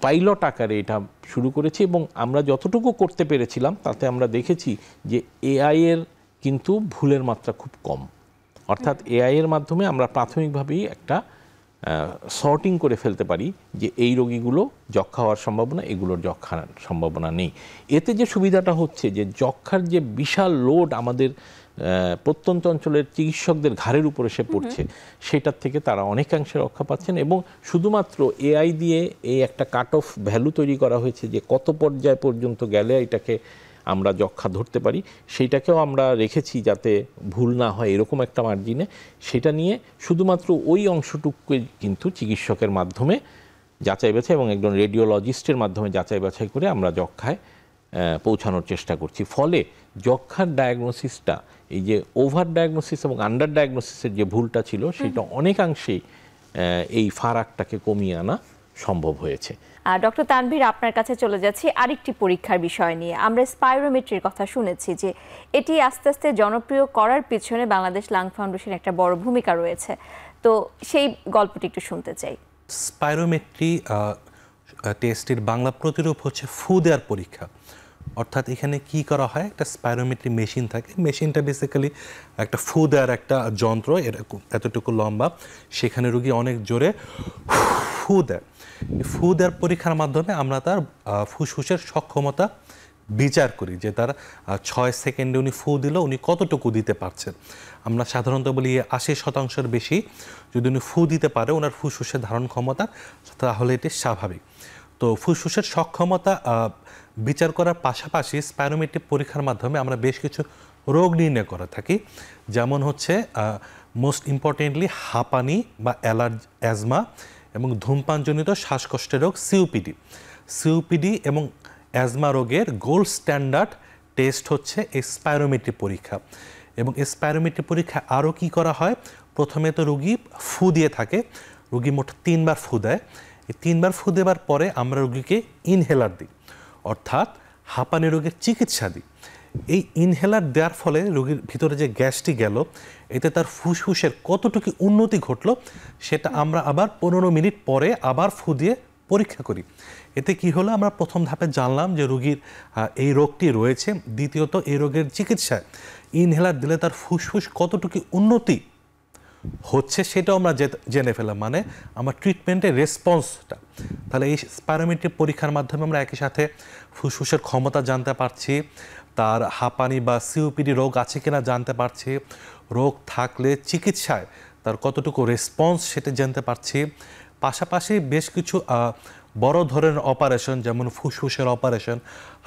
পাইলট আকারে এটা শুরু করেছি এবং আমরা যতটুকু করতে পেরেছিলাম তাতে আমরা দেখেছি যে AI-এর কিন্তু ভুলের মাত্রা খুব কম। অর্থাৎ AI-এর মাধ্যমে আমরা প্রাথমিকভাবেই একটা সর্টিং করে ফেলতে পারি যে এই রোগীগুলো যক্ষা হওয়ার সম্ভাবনা, এগুলোর যক্ষার সম্ভাবনা নেই। এতে যে সুবিধাটা হচ্ছে যে যক্ষার যে বিশাল লোড আমাদের প্রত্যন্ত অঞ্চলের চিকিৎসকদের ঘাড়ের উপরে এসে পড়ছে, সেটার থেকে তারা অনেকাংশে রক্ষা পাচ্ছেন। এবং শুধুমাত্র AI দিয়ে এই একটা কাট অফ ভ্যালু তৈরি করা হয়েছে যে কত পর্যায় পর্যন্ত গেলে এটাকে আমরা যক্ষ্মা ধরতে পারি, সেইটাকেও আমরা রেখেছি যাতে ভুল না হয় এরকম একটা মার্জিনে। সেটা নিয়ে শুধুমাত্র ওই অংশটুকুকে কিন্তু চিকিৎসকের মাধ্যমে যাচাই বাছাই এবং একজন রেডিওলজিস্টের মাধ্যমে যাচাই বাছাই করে আমরা যক্ষ্মায় পৌঁছানোর চেষ্টা করছি। ফলে যক্ষ্মার ডায়াগনোসিসটা এই যে ওভার ডায়াগনোসিস এবং আন্ডার ডায়াগনোসিসের যে ভুলটা ছিল সেটা অনেকাংশেই এই ফারাকটাকে কমিয়ে আনা সম্ভব হয়েছে। ডক্টর তানভীর, আপনার কাছে চলে যাচ্ছি আরেকটি পরীক্ষার বিষয় নিয়ে। আমরা স্পাইরোমেট্রির কথা শুনেছি যে এটি আস্তে আস্তে জনপ্রিয় করার পিছনে বাংলাদেশ লাং ফাউন্ডেশন একটা বড় ভূমিকা রয়েছে, তো সেই গল্পটি একটু শুনতে চাই। স্পাইরোমেট্রি টেস্টের বাংলা প্রতিরূপ হচ্ছে ফু দেওয়ার পরীক্ষা। অর্থাৎ এখানে কি করা হয়, একটা স্পাইরোমেট্রি মেশিন থাকে, মেশিনটা বেসিক্যালি একটা ফু দেওয়ার একটা যন্ত্র, এরকম এতটুকু লম্বা, সেখানে রুগী অনেক জোরে ফু দেয়। ফু দেওয়ার পরীক্ষার মাধ্যমে আমরা তার ফুসফুসের সক্ষমতা বিচার করি যে তার 6 সেকেন্ডে উনি ফু দিল উনি কতটুকু দিতে পারছেন। আমরা সাধারণত বলি 80% বেশি যদি উনি ফু দিতে পারে ওনার ফুসফুসের ধারণ ক্ষমতা, তাহলে এটি স্বাভাবিক। তো ফুসফুসের সক্ষমতা বিচার করার পাশাপাশি স্পাইরোমেট্রি পরীক্ষার মাধ্যমে আমরা বেশ কিছু রোগ নির্ণয় করে থাকি, যেমন হচ্ছে মোস্ট ইম্পর্টেন্টলি হাঁপানি বা অ্যাজমা এবং ধূমপানজনিত শ্বাসকষ্টের রোগ সিওপিডি এবং অ্যাজমা রোগের গোল্ড স্ট্যান্ডার্ড টেস্ট হচ্ছে এই স্পাইরোমেট্রি পরীক্ষা। এবং এই স্পাইরোমেট্রি পরীক্ষা আরও কি করা হয়, প্রথমে তো রুগী ফু দিয়ে থাকে, রুগী মোট 3 বার ফু দেয়। এই 3 বার ফু দেওয়ার পরে আমরা রুগীকে ইনহেলার দিই, অর্থাৎ হাঁপানি রোগের চিকিৎসা দিই। এই ইনহেলার দেওয়ার ফলে রোগীর ভিতরে যে গ্যাসটি গেল এতে তার ফুসফুসের কতটুকু উন্নতি ঘটলো সেটা আমরা আবার 15 মিনিট পরে আবার ফু দিয়ে পরীক্ষা করি। এতে কি হলো, আমরা প্রথম ধাপে জানলাম যে রোগীর এই রোগটি রয়েছে। দ্বিতীয়ত এই রোগের চিকিৎসায় ইনহেলার দিলে তার ফুসফুস কতটুকু উন্নতি হচ্ছে সেটাও আমরা জেনে ফেলাম, মানে আমার ট্রিটমেন্টের রেসপন্সটা। তাহলে এই স্পাইরোমেট্রি পরীক্ষার মাধ্যমে আমরা একই সাথে ফুসফুসের ক্ষমতা জানতে পারছি, তার হাঁপানি বা সিওপিডি রোগ আছে কিনা জানতে পারছি, রোগ থাকলে চিকিৎসায় তার কতটুকু রেসপন্স সেটা জানতে পারছি। পাশাপাশি বেশ কিছু বড় ধরনের অপারেশন যেমন ফুসফুসের অপারেশন,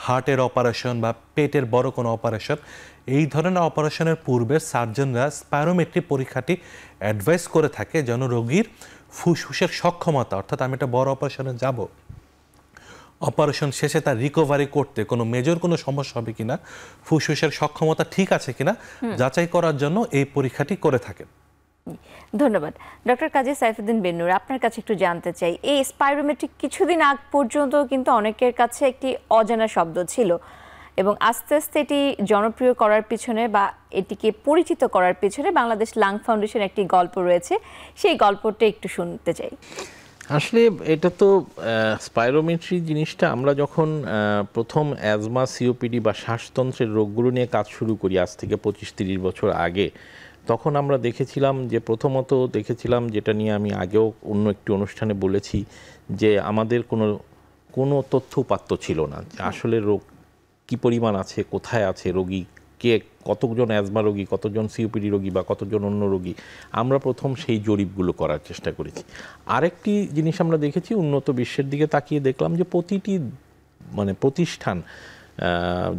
হার্টের অপারেশন বা পেটের বড় কোনো অপারেশন, এই ধরনের অপারেশনের পূর্বে সার্জনরা স্পাইরোমেট্রি পরীক্ষাটি অ্যাডভাইস করে থাকে যেন রোগীর ফুসফুসের সক্ষমতা, অর্থাৎ আমি একটা বড় অপারেশনে যাব, অপারেশন শেষে তার রিকভারি করতে কোনো মেজর কোনো সমস্যা হবে কিনা, ফুসফুসের সক্ষমতা ঠিক আছে কিনা যাচাই করার জন্য এই পরীক্ষাটি করে থাকেন। ধন্যবাদ। ডক্টর কাজী সাইফুদ্দিন বেন্নুর, আপনার কাছে একটু জানতে চাই, এই স্পাইরোমেট্রি কিছুদিন আগ পর্যন্ত কিন্তু অনেকের কাছে একটি অজানা শব্দ ছিল এবং আস্তে আস্তে এটি জনপ্রিয় করার পিছনে বা এটিকে পরিচিত করার পিছনে বাংলাদেশ লাং ফাউন্ডেশন একটি গল্প রয়েছে, সেই গল্পটা একটু শুনতে চাই। আসলে এটা তো স্পাইরোমেট্রি জিনিসটা আমরা যখন প্রথম অ্যাজমা, সিওপিডি বা শ্বাসতন্ত্রের রোগগুলো নিয়ে কাজ শুরু করি আজ থেকে 25-30 বছর আগে, তখন আমরা দেখেছিলাম যে প্রথমত দেখেছিলাম যেটা নিয়ে আমি আগেও অন্য একটি অনুষ্ঠানে বলেছি যে আমাদের কোনো তথ্য উপাত্ত ছিল না আসলে রোগ কী পরিমাণ আছে, কোথায় আছে রোগী, কে কতজন অ্যাজমা রোগী, কতজন সিওপিডি রোগী বা কতজন অন্য রোগী। আমরা প্রথম সেই জরিপগুলো করার চেষ্টা করেছি। আরেকটি জিনিস আমরা দেখেছি, উন্নত বিশ্বের দিকে তাকিয়ে দেখলাম যে প্রতিটি প্রতিষ্ঠান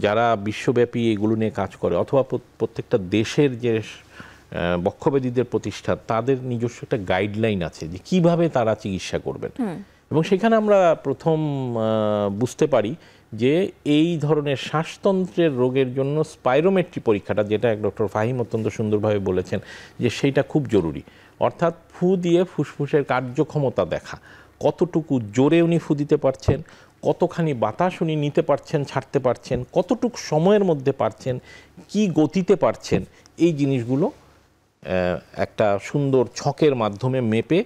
যারা বিশ্বব্যাপী এগুলো নিয়ে কাজ করে অথবা প্রত্যেকটা দেশের যে বক্ষব্যাধিদের প্রতিষ্ঠান তাদের নিজস্ব একটা গাইডলাইন আছে যে কিভাবে তারা চিকিৎসা করবেন, এবং সেখানে আমরা প্রথম বুঝতে পারি যে এই ধরনের শ্বাসতন্ত্রের রোগের জন্য স্পাইরোমেট্রি পরীক্ষাটা, যেটা ডক্টর ফাহিম অত্যন্ত সুন্দরভাবে বলেছেন যে সেইটা খুব জরুরি। অর্থাৎ ফু দিয়ে ফুসফুসের কার্যক্ষমতা দেখা, কতটুকু জোরে উনি ফু দিতে পারছেন, কতখানি বাতাস উনি নিতে পারছেন, ছাড়তে পারছেন, কতটুকু সময়ের মধ্যে পারছেন, কি গতিতে পারছেন, এই জিনিসগুলো একটা সুন্দর ছকের মাধ্যমে মেপে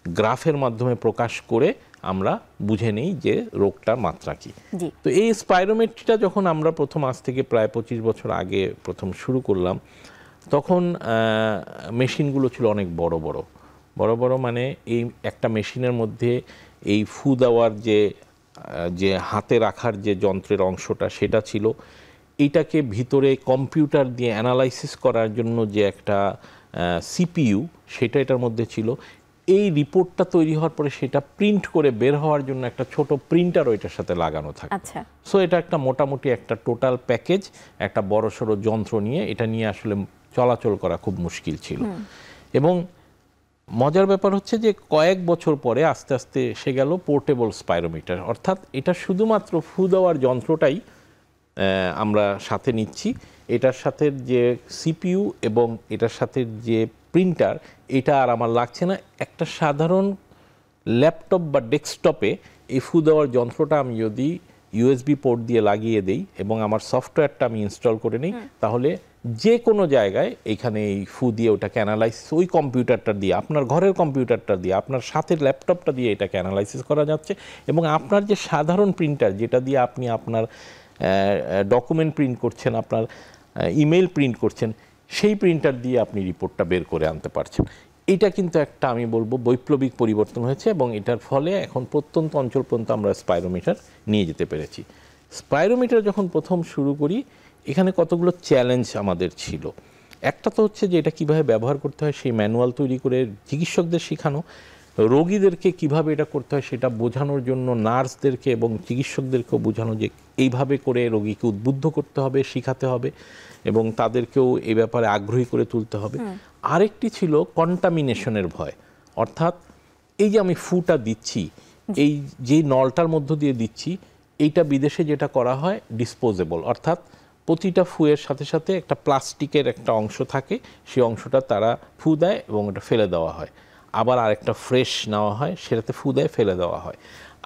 গ্রাফের মাধ্যমে প্রকাশ করে আমরা বুঝে নেই যে রোগটার মাত্রা কি। তো এই স্পাইরোমেট্রিটা যখন আমরা প্রথম আজ থেকে প্রায় 25 বছর আগে প্রথম শুরু করলাম, তখন মেশিনগুলো ছিল অনেক বড় বড়, মানে এই একটা মেশিনের মধ্যে এই ফু দেওয়ার যে হাতে রাখার যে যন্ত্রের অংশটা সেটা ছিল, এইটাকে ভিতরে কম্পিউটার দিয়ে অ্যানালাইসিস করার জন্য যে একটা সিপিইউ সেটা এটার মধ্যে ছিল। এই রিপোর্টটা তৈরি হওয়ার পরে সেটা প্রিন্ট করে বের হওয়ার জন্য একটা ছোট প্রিন্টার ওইটার সাথে লাগানো থাকে। আচ্ছা, সো এটা একটা মোটামুটি একটা টোটাল প্যাকেজ, একটা বড়সড় যন্ত্র নিয়ে এটা নিয়ে আসলে চলাচল করা খুব মুশকিল ছিল। এবং মজার ব্যাপার হচ্ছে যে কয়েক বছর পরে আস্তে আস্তে এসে গেল পোর্টেবল স্পাইরোমিটার, অর্থাৎ এটা শুধুমাত্র ফু দেওয়ার যন্ত্রটাই আমরা সাথে নিচ্ছি, এটার সাথে যে সিপিইউ এবং এটার সাথে যে প্রিন্টার, এটা আর আমার লাগছে না। একটা সাধারণ ল্যাপটপ বা ডেস্কটপে এই ফু দেওয়ার যন্ত্রটা আমি যদি ইউএসবি পোর্ট দিয়ে লাগিয়ে দেই এবং আমার সফটওয়্যারটা আমি ইনস্টল করে নিই, তাহলে যে কোনো জায়গায় এখানে এই ফু দিয়ে ওটাকে অ্যানালাইসিস, ওই কম্পিউটারটা দিয়ে, আপনার ঘরের কম্পিউটারটা দিয়ে, আপনার সাথে ল্যাপটপটা দিয়ে এটাকে অ্যানালাইসিস করা যাচ্ছে। এবং আপনার যে সাধারণ প্রিন্টার যেটা দিয়ে আপনি আপনার ডকুমেন্ট প্রিন্ট করছেন, আপনার ইমেল প্রিন্ট করছেন, সেই প্রিন্টার দিয়ে আপনি রিপোর্টটা বের করে আনতে পারছেন। এটা কিন্তু একটা আমি বলবো বৈপ্লবিক পরিবর্তন হয়েছে এবং এটার ফলে এখন প্রত্যন্ত অঞ্চল পর্যন্ত আমরা স্পাইরোমিটার নিয়ে যেতে পেরেছি। স্পাইরোমিটার যখন প্রথম শুরু করি, এখানে কতগুলো চ্যালেঞ্জ আমাদের ছিল। একটা তো হচ্ছে যে এটা কীভাবে ব্যবহার করতে হয় সেই ম্যানুয়াল তৈরি করে চিকিৎসকদের শেখানো, রোগীদেরকে কিভাবে এটা করতে হয় সেটা বোঝানোর জন্য নার্সদেরকে এবং চিকিৎসকদেরকেও বোঝানো যে এইভাবে করে রোগীকে উদ্বুদ্ধ করতে হবে, শেখাতে হবে এবং তাদেরকেও এই ব্যাপারে আগ্রহী করে তুলতে হবে। আরেকটি ছিল কন্টামিনেশনের ভয়, অর্থাৎ এই যে আমি ফুটা দিচ্ছি, এই যে নলটার মধ্য দিয়ে দিচ্ছি, এইটা বিদেশে যেটা করা হয় ডিসপোজেবল, অর্থাৎ প্রতিটা ফুয়ের সাথে সাথে একটা প্লাস্টিকের একটা অংশ থাকে, সেই অংশটা তারা ফু দেয় এবং এটা ফেলে দেওয়া হয়, আবার আরেকটা ফ্রেশ নেওয়া হয়, সেটাতে ফু দেয়, ফেলে দেওয়া হয়।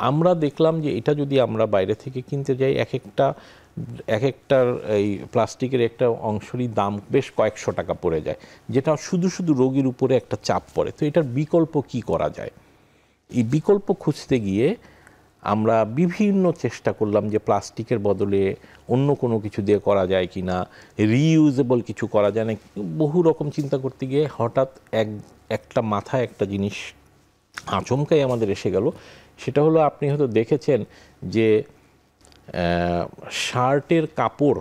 আমরা দেখলাম যে এটা যদি আমরা বাইরে থেকে কিনতে যাই, এক একটার এই প্লাস্টিকের একটা অংশেরই দাম বেশ কয়েকশো টাকা পড়ে যায়, যেটা শুধু শুধু রোগীর উপরে একটা চাপ পড়ে। তো এটার বিকল্প কি করা যায়, এই বিকল্প খুঁজতে গিয়ে আমরা বিভিন্ন চেষ্টা করলাম যে প্লাস্টিকের বদলে অন্য কোনো কিছু দিয়ে করা যায় কি না, রিইউজেবল কিছু করা যায় না, বহু রকম চিন্তা করতে গিয়ে হঠাৎ একটা মাথায় একটা জিনিস আচমকাই আমাদের এসে গেল। সেটা হলো, আপনি হয়তো দেখেছেন যে শার্টের কাপড়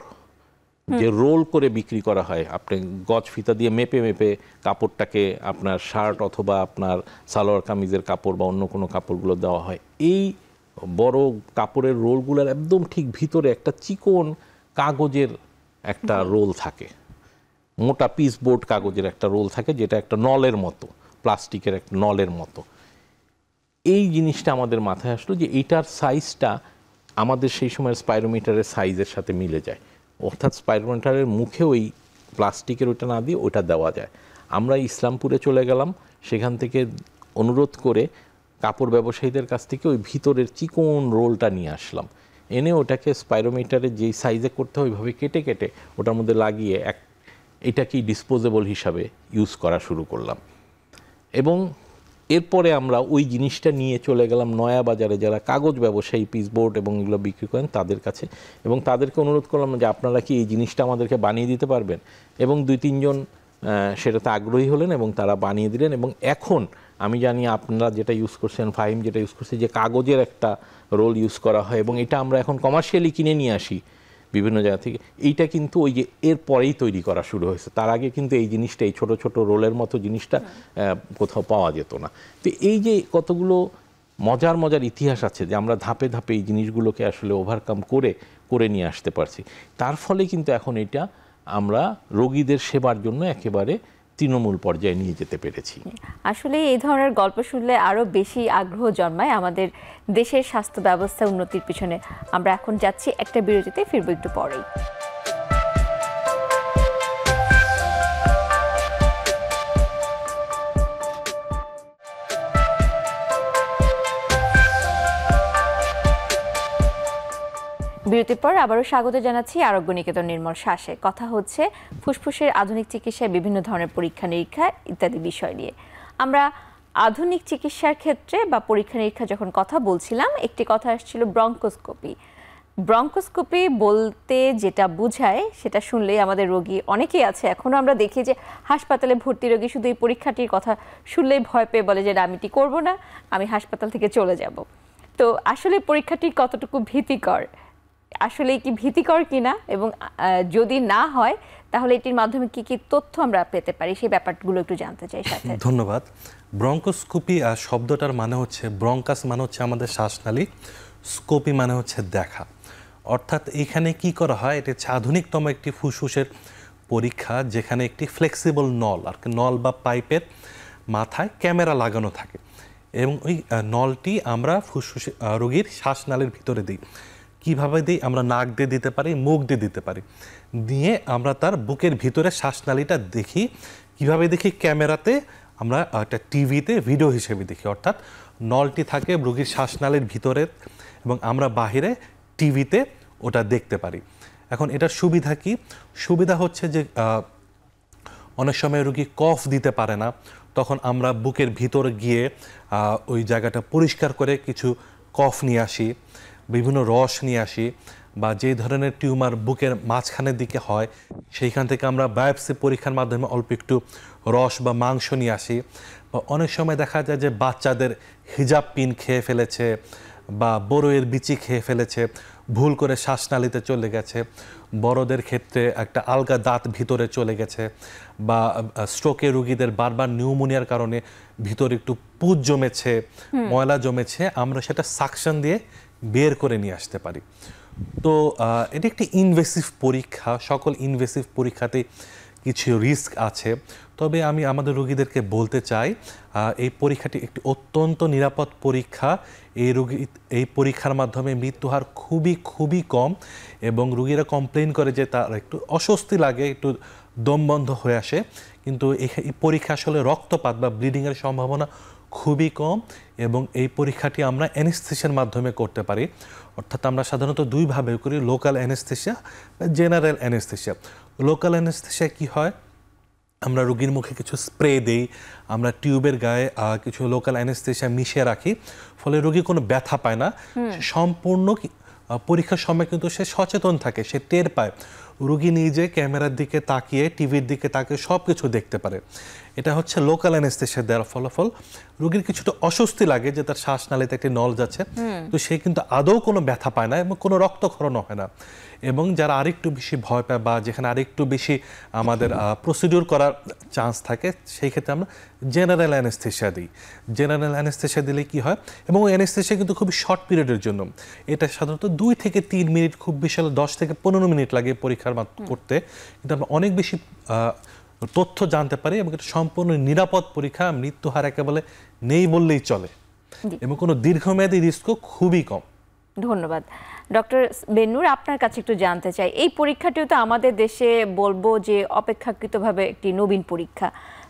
যে রোল করে বিক্রি করা হয়, আপনি গজ ফিতা দিয়ে মেপে মেপে কাপড়টাকে আপনার শার্ট অথবা আপনার সালোয়ার কামিজের কাপড় বা অন্য কোনো কাপড়গুলো দেওয়া হয়। এই বড় কাপড়ের রোলগুলোর একদম ঠিক ভিতরে একটা চিকন কাগজের একটা রোল থাকে, মোটা পিস বোর্ড কাগজের একটা রোল থাকে, যেটা একটা নলের মতো, প্লাস্টিকের একটা নলের মতো। এই জিনিসটা আমাদের মাথায় আসলো যে এইটার সাইজটা আমাদের সেই সময় স্পাইরোমিটারের সাইজের সাথে মিলে যায়, অর্থাৎ স্পাইরোমিটারের মুখে ওই প্লাস্টিকের ওইটা না দিয়ে ওইটা দেওয়া যায়। আমরা ইসলামপুরে চলে গেলাম, সেখান থেকে অনুরোধ করে কাপড় ব্যবসায়ীদের কাছ থেকে ওই ভিতরের চিকন রোলটা নিয়ে আসলাম, এনে ওটাকে স্পাইরোমিটারের যেই সাইজে করতে হয় ওইভাবে কেটে কেটে ওটার মধ্যে লাগিয়ে এটাকেই ডিসপোজেবল হিসাবে ইউজ করা শুরু করলাম। এবং এরপরে আমরা ওই জিনিসটা নিয়ে চলে গেলাম নয়া বাজারে, যারা কাগজ ব্যবসায়ী, পিসবোর্ড এবং এগুলো বিক্রি করেন তাদের কাছে, এবং তাদেরকে অনুরোধ করলাম যে আপনারা কি এই জিনিসটা আমাদেরকে বানিয়ে দিতে পারবেন। এবং 2-3 জন সেটাতে আগ্রহী হলেন এবং তারা বানিয়ে দিলেন। এবং এখন আমি জানি আপনারা যেটা ইউজ করছেন, ফাহিম যেটা ইউজ করছে, যে কাগজের একটা রোল ইউজ করা হয় এবং এটা আমরা এখন কমার্শিয়ালি কিনে নিয়ে আসি বিভিন্ন জায়গা থেকে। এইটা কিন্তু ওই যে এর পরেই তৈরি করা শুরু হয়েছে, তার আগে কিন্তু এই জিনিসটা, এই ছোট ছোট রোলের মতো জিনিসটা কোথাও পাওয়া যেত না। তো এই যে কতগুলো মজার মজার ইতিহাস আছে যে আমরা ধাপে ধাপে এই জিনিসগুলোকে আসলে ওভারকাম করে নিয়ে আসতে পারছি, তার ফলে কিন্তু এখন এটা আমরা রোগীদের সেবার জন্য একেবারে তৃণমূল পর্যায়ে নিয়ে যেতে পেরেছি। আসলে এই ধরনের গল্প শুনলে আরো বেশি আগ্রহ জন্মায় আমাদের দেশের স্বাস্থ্য ব্যবস্থা উন্নতির পিছনে। আমরা এখন যাচ্ছি একটা বিরতিতে, ফিরবো একটু পরেই। বিরতির পর আবারও স্বাগত জানাচ্ছি আরোগ্য নিকেতন নির্মল শ্বাসে। কথা হচ্ছে ফুসফুসের আধুনিক চিকিৎসায় বিভিন্ন ধরনের পরীক্ষা নিরীক্ষা ইত্যাদি বিষয় নিয়ে। আমরা আধুনিক চিকিৎসার ক্ষেত্রে বা পরীক্ষা নিরীক্ষা যখন কথা বলছিলাম, একটি কথা আসছিল ব্রঙ্কোস্কোপি। ব্রঙ্কোস্কোপি বলতে যেটা বোঝায় সেটা শুনলেই আমাদের রোগী অনেকেই আছে, এখনও আমরা দেখি যে হাসপাতালে ভর্তি রোগী শুধু এই পরীক্ষাটির কথা শুনলেই ভয় পেয়ে বলে যে আমি এটি করবো না, আমি হাসপাতাল থেকে চলে যাব। তো আসলে পরীক্ষাটি কতটুকু ভীতিকর, আসলে কি ভীতিকর কিনা, এবং যদি না হয় তাহলে এটির মাধ্যমে কি কি তথ্য আমরা পেতে পারি সেই ব্যাপারগুলো একটু জানতে চাই সাথে। ধন্যবাদ। ব্রঙ্কোস্কোপি শব্দটার মানে হচ্ছে, ব্রঙ্কাস মানে হচ্ছে আমাদের শ্বাসনালী, স্কোপি মানে হচ্ছে দেখা। অর্থাৎ এখানে কি করা হয়, এটা হচ্ছে আধুনিকতম একটি ফুসফুসের পরীক্ষা, যেখানে একটি ফ্লেক্সিবল নল আর কি, নল বা পাইপের মাথায় ক্যামেরা লাগানো থাকে এবং ওই নলটি আমরা ফুসফুসে রোগীর শ্বাসনালীর ভিতরে দিই। কিভাবে দিই? আমরা নাক দিয়ে দিতে পারি, মুখ দিয়ে দিতে পারি। দিয়ে আমরা তার বুকের ভিতরে শ্বাসনালীটা দেখি। কিভাবে দেখি? ক্যামেরাতে আমরা একটা টিভিতে ভিডিও হিসেবে দেখি, অর্থাৎ নলটি থাকে রোগীর শ্বাসনালীর ভিতরে এবং আমরা বাহিরে টিভিতে ওটা দেখতে পারি। এখন এটার সুবিধা কি? সুবিধা হচ্ছে যে অনেক সময় রোগী কফ দিতে পারে না, তখন আমরা বুকের ভিতরে গিয়ে ওই জায়গাটা পরিষ্কার করে কিছু কফ নিয়ে আসি, বিভিন্ন রস নিয়ে আসি, বা যে ধরনের টিউমার বুকের মাঝখানের দিকে হয় সেইখান থেকে আমরা বায়োপসি পরীক্ষার মাধ্যমে অল্প একটু রস বা মাংস নিয়ে আসি। বা অনেক সময় দেখা যায় যে বাচ্চাদের হিজাব পিন খেয়ে ফেলেছে বা বড়ইয়ের বিচি খেয়ে ফেলেছে, ভুল করে শ্বাসনালীতে চলে গেছে। বড়দের ক্ষেত্রে একটা আলগা দাঁত ভিতরে চলে গেছে, বা স্ট্রোকের রোগীদের বারবার নিউমোনিয়ার কারণে ভিতরে একটু পুজ জমেছে, ময়লা জমেছে, আমরা সেটা সাকশন দিয়ে বের করে নিয়ে আসতে পারি। তো এটি একটি ইনভেসিভ পরীক্ষা। সকল ইনভেসিভ পরীক্ষাতে কিছু রিস্ক আছে, তবে আমি আমাদের রোগীদেরকে বলতে চাই এই পরীক্ষাটি একটি অত্যন্ত নিরাপদ পরীক্ষা। এই পরীক্ষার মাধ্যমে মৃত্যু হার খুবই খুবই কম, এবং রোগীরা কমপ্লেন করে যে তার একটু অস্বস্তি লাগে, একটু দম বন্ধ হয়ে আসে, কিন্তু এই পরীক্ষা আসলে রক্তপাত বা ব্লিডিংয়ের সম্ভাবনা খুবই কম। এবং এই পরীক্ষাটি আমরা অ্যানেস্থেসিয়ার মাধ্যমে করতে পারি, অর্থাৎ আমরা সাধারণত দুইভাবে করি, লোকাল অ্যানেস্থেসিয়া বা জেনারেল অ্যানেস্থেসিয়া। লোকাল অ্যানেস্থেসিয়া কি হয়? আমরা রোগীর মুখে কিছু স্প্রে দেই, আমরা টিউবের গায়ে কিছু লোকাল অ্যানেস্থেসিয়া মিশিয়ে রাখি, ফলে রোগী কোনো ব্যথা পায় না। সম্পূর্ণ পরীক্ষার সময় কিন্তু সে সচেতন থাকে, সে টের পায়। রোগী নিজে ক্যামেরার দিকে তাকিয়ে, টিভির দিকে তাকিয়ে সব কিছু দেখতে পারে। এটা হচ্ছে লোকাল অ্যানেস্থেসিয়া দেওয়ার ফলাফল। রোগীর কিছুটা অস্বস্তি লাগে যে তার শ্বাসনালীতে একটি নল যাচ্ছে, তো সে কিন্তু আদৌ কোনো ব্যথা পায় না এবং কোনো রক্তক্ষরণও হয় না। এবং যারা আরেকটু বেশি ভয় পায় বা যেখানে আরেকটু বেশি আমাদের প্রসিডিউর করার চান্স থাকে, সেই ক্ষেত্রে আমরা জেনারেল অ্যানেস্থেসিয়া দিই। জেনারেল অ্যানেস্থেসিয়া দিলে কি হয়, এবং ওই অ্যানেস্থেসিয়া কিন্তু খুবই শর্ট পিরিয়ডের জন্য, এটা সাধারণত 2 থেকে 3 মিনিট, খুব বেশি হলে 10 থেকে 15 মিনিট লাগে পরীক্ষার করতে, কিন্তু আমরা অনেক বেশি তথ্য জানতে পারি এবং এটা সম্পূর্ণ নিরাপদ পরীক্ষা। মৃত্যু হার একেবারে নেই বললেই চলে, এবং কোনো দীর্ঘমেয়াদী রিস্কও খুবই কম। ধন্যবাদ। ডক্টর বেন্নুর, আপনার কাছে একটু জানতে চাই, এই পরীক্ষাটিও তো আমাদের দেশে বলবো যে অপেক্ষাকৃতভাবে একটি নবীন পরীক্ষা,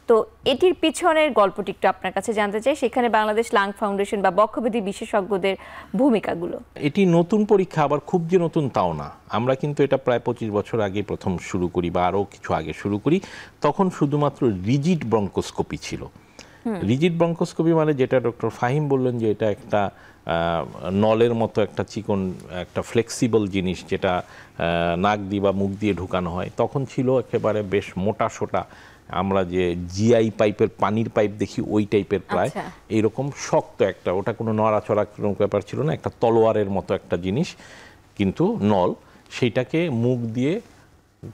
তো এটির পিছনের গল্পটি একটু আপনার কাছে জানতে চাই, সেখানে বাংলাদেশ লাং ফাউন্ডেশন বা বক্ষব্যাধি বিশেষজ্ঞদের ভূমিকাগুলো। এটি নতুন পরীক্ষা, আবার খুব যে নতুন তাও না। আমরা কিন্তু এটা প্রায় 25 বছর আগে প্রথম শুরু করি, বা আরও কিছু আগে শুরু করি। তখন শুধুমাত্র রিজিড ব্রঙ্কোস্কোপি ছিল। রিজিড ব্রঙ্কোস্কোপি মানে যেটা ডক্টর ফাহিম বললেন যে এটা একটা নলের মতো একটা চিকন, একটা ফ্লেক্সিবল জিনিস, যেটা নাক দিয়ে বা মুখ দিয়ে ঢুকানো হয়। তখন ছিল একেবারে বেশ মোটা সোটা, আমরা যে জিআই পাইপের পানির পাইপ দেখি ওই টাইপের প্রায়, এইরকম শক্ত একটা, ওটা কোনো নড়াচড়া কোনো ব্যাপার ছিল না, একটা তলোয়ারের মতো একটা জিনিস, কিন্তু নল। সেইটাকে মুখ দিয়ে